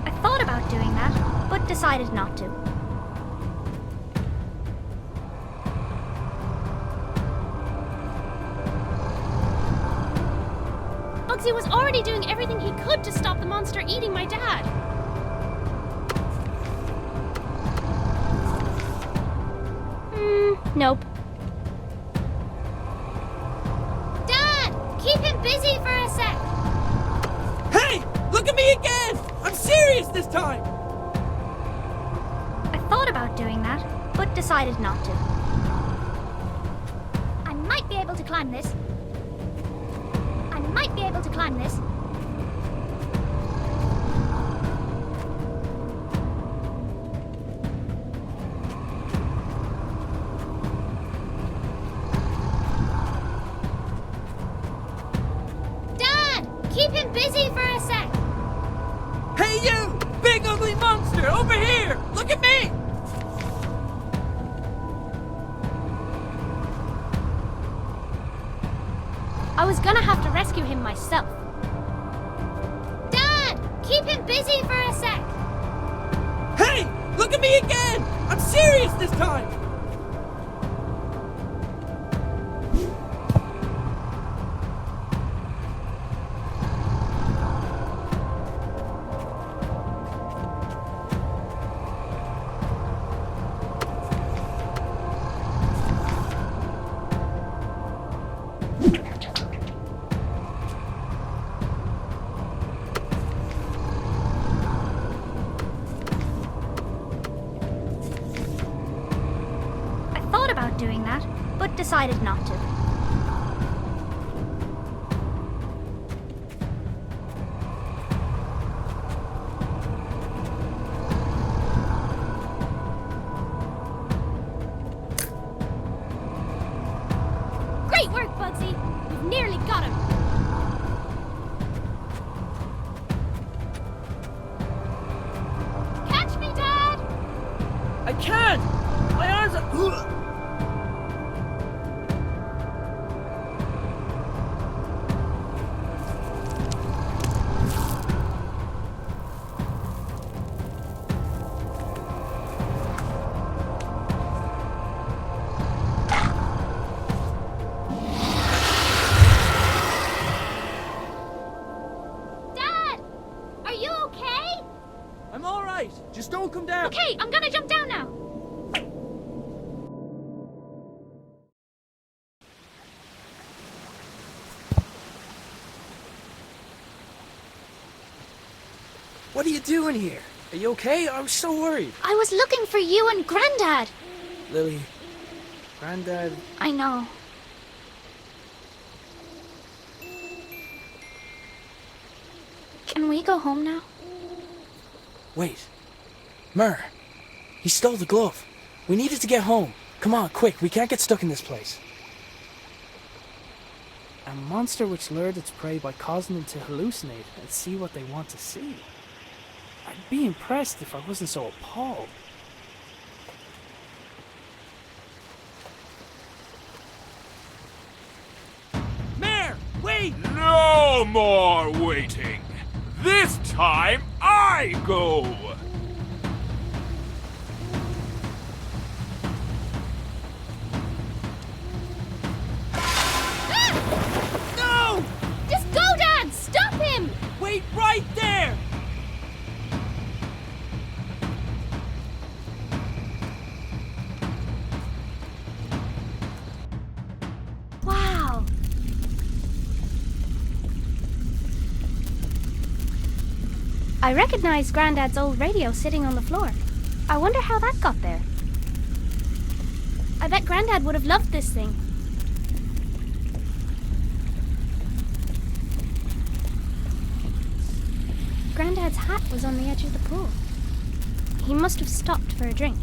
Speaker 4: I thought about doing that, but decided not to.
Speaker 6: Bugsy was already doing everything he could to stop the monster eating my dad. Nope.
Speaker 4: Dad! Keep him busy for a sec!
Speaker 2: Hey! Look at me again! I'm serious this time!
Speaker 4: I thought about doing that, but decided not to. I might be able to climb this. I might be able to climb this. Dad! Keep him busy for a sec!
Speaker 2: Hey you! Big ugly monster! Over here! Look at me!
Speaker 6: I was gonna have to rescue him myself.
Speaker 4: Dad! Keep him busy for a sec!
Speaker 2: Hey! Look at me again! I'm serious this time!
Speaker 4: I thought about doing that, but decided not to.
Speaker 6: Great work, Bugsy! You've nearly got him!
Speaker 4: Catch me, Dad!
Speaker 2: I can't! My arms are... Ugh. Don't come down!
Speaker 4: Okay, I'm gonna jump down now.
Speaker 2: What are you doing here? Are you okay? I was so worried.
Speaker 4: I was looking for you and Granddad.
Speaker 2: Lily, Granddad...
Speaker 4: I know. Can we go home now?
Speaker 2: Wait. Myrrh. He stole the glove. We needed to get home. Come on, quick. We can't get stuck in this place. A monster which lured its prey by causing them to hallucinate and see what they want to see. I'd be impressed if I wasn't so appalled. Mare, wait!
Speaker 5: No more waiting. This time I go.
Speaker 2: No!
Speaker 6: Just go, Dad! Stop him!
Speaker 2: Wait right there!
Speaker 6: Wow. I recognize Granddad's old radio sitting on the floor. I wonder how that got there. I bet Granddad would have loved this thing. Granddad's hat was on the edge of the pool. He must have stopped for a drink.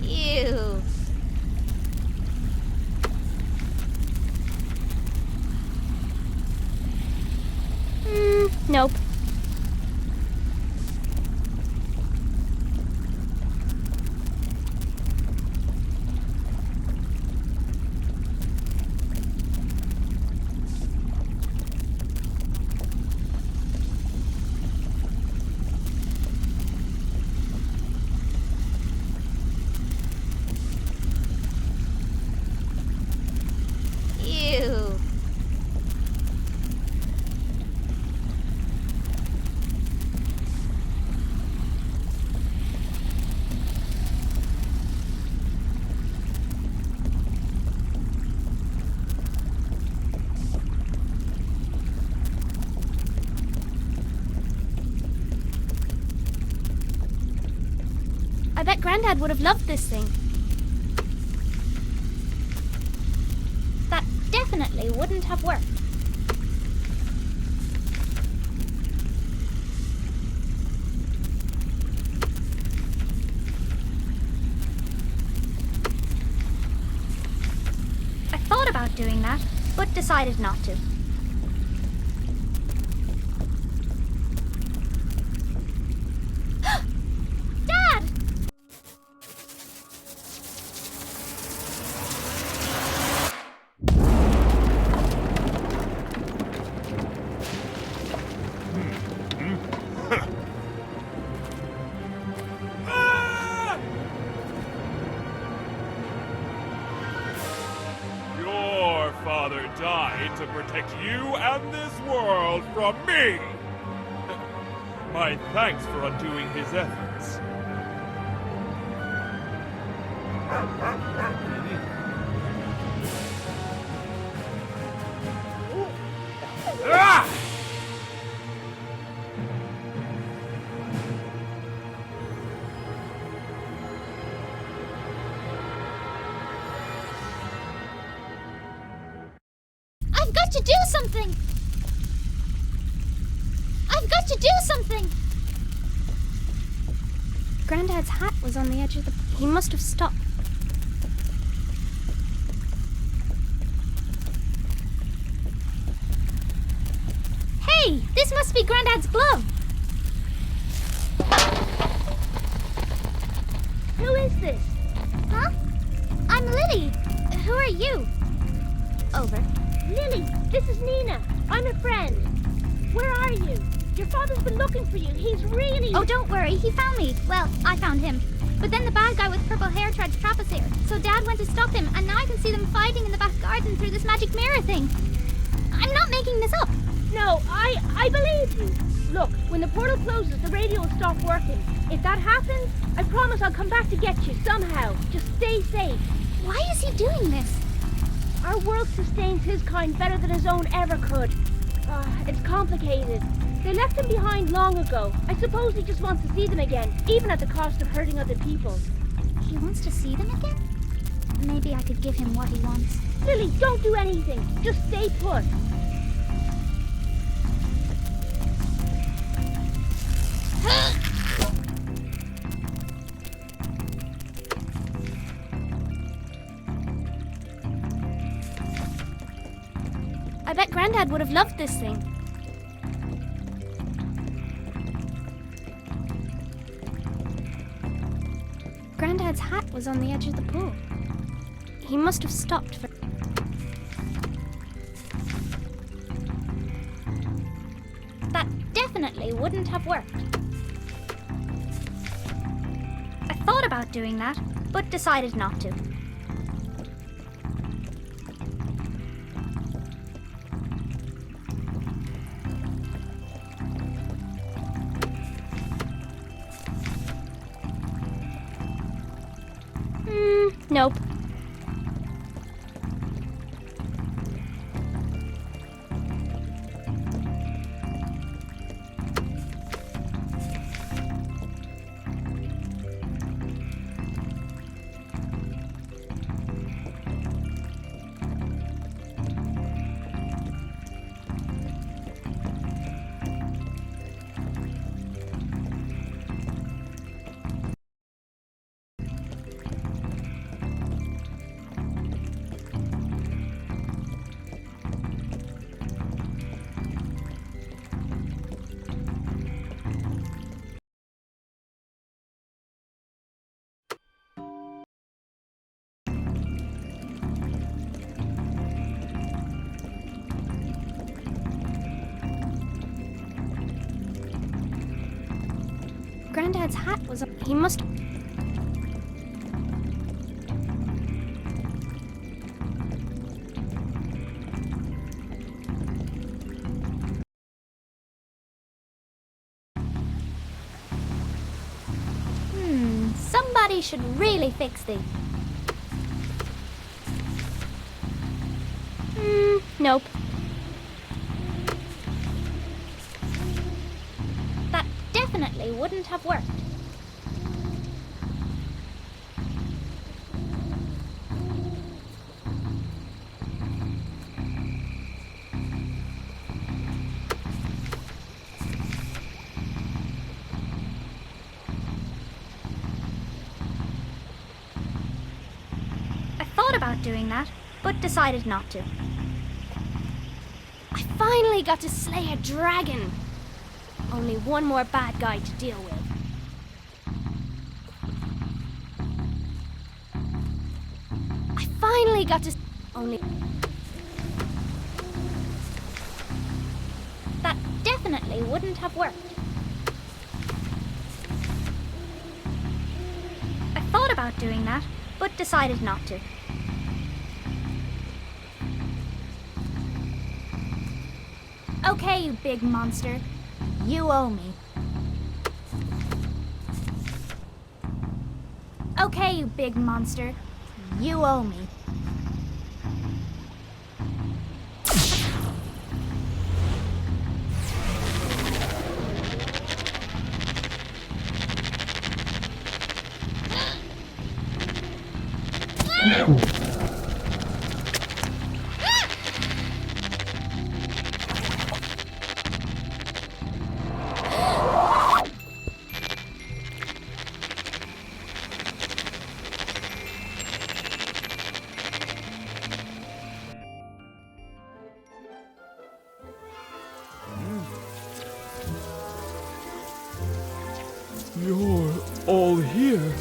Speaker 3: Ew.
Speaker 6: Nope.
Speaker 3: Ew.
Speaker 6: I bet Granddad would have loved this thing.
Speaker 4: definitely wouldn't have worked. I thought about doing that, but decided not to. Dad!
Speaker 5: Your father died to protect you and this world from me! My thanks for undoing his efforts. Ah!
Speaker 4: I've got to do something! I've got to do something!
Speaker 6: Granddad's hat was on the edge of the... He must have stopped.
Speaker 4: Hey, this must be Granddad's glove! Who is this? Huh? I'm Lily. Who are you? Over.
Speaker 7: Lily, this is Nina. I'm a friend. Where are you? Your father's been looking for you. He's really...
Speaker 4: Oh, don't worry. He found me. Well, I found him. But then the bad guy with purple hair tried to trap us here. So Dad went to stop him, and now I can see them fighting in the back garden through this magic mirror thing. I'm not making this up.
Speaker 7: No, I believe you. Look, when the portal closes, the radio will stop working. If that happens, I promise I'll come back to get you somehow. Just stay safe.
Speaker 4: Why is he doing this?
Speaker 7: Our world sustains his kind better than his own ever could. It's complicated. They left him behind long ago. I suppose he just wants to see them again, even at the cost of hurting other people.
Speaker 4: He wants to see them again? Maybe I could give him what he wants.
Speaker 7: Lily, don't do anything. Just stay put.
Speaker 6: I bet Granddad would have loved this thing. Granddad's hat was on the edge of the pool. He must have stopped for...
Speaker 4: That definitely wouldn't have worked. I thought about doing that, but decided not to.
Speaker 6: Nope. Granddad's hat was on... He must...
Speaker 4: Somebody should really fix these.
Speaker 6: Nope.
Speaker 4: That definitely wouldn't have worked. about doing that, but decided not to.
Speaker 6: I finally got to slay a dragon. Only one more bad guy to deal with. I finally got to... Only...
Speaker 4: That definitely wouldn't have worked. I thought about doing that, but decided not to. Okay, you big monster. You owe me. Okay, you big monster. You owe me.
Speaker 5: You're all here.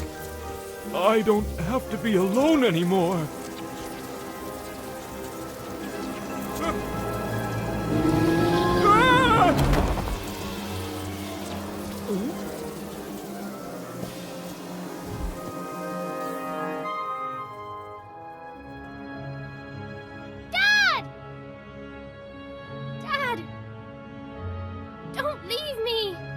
Speaker 5: I don't have to be alone anymore.
Speaker 6: Dad! Don't leave me!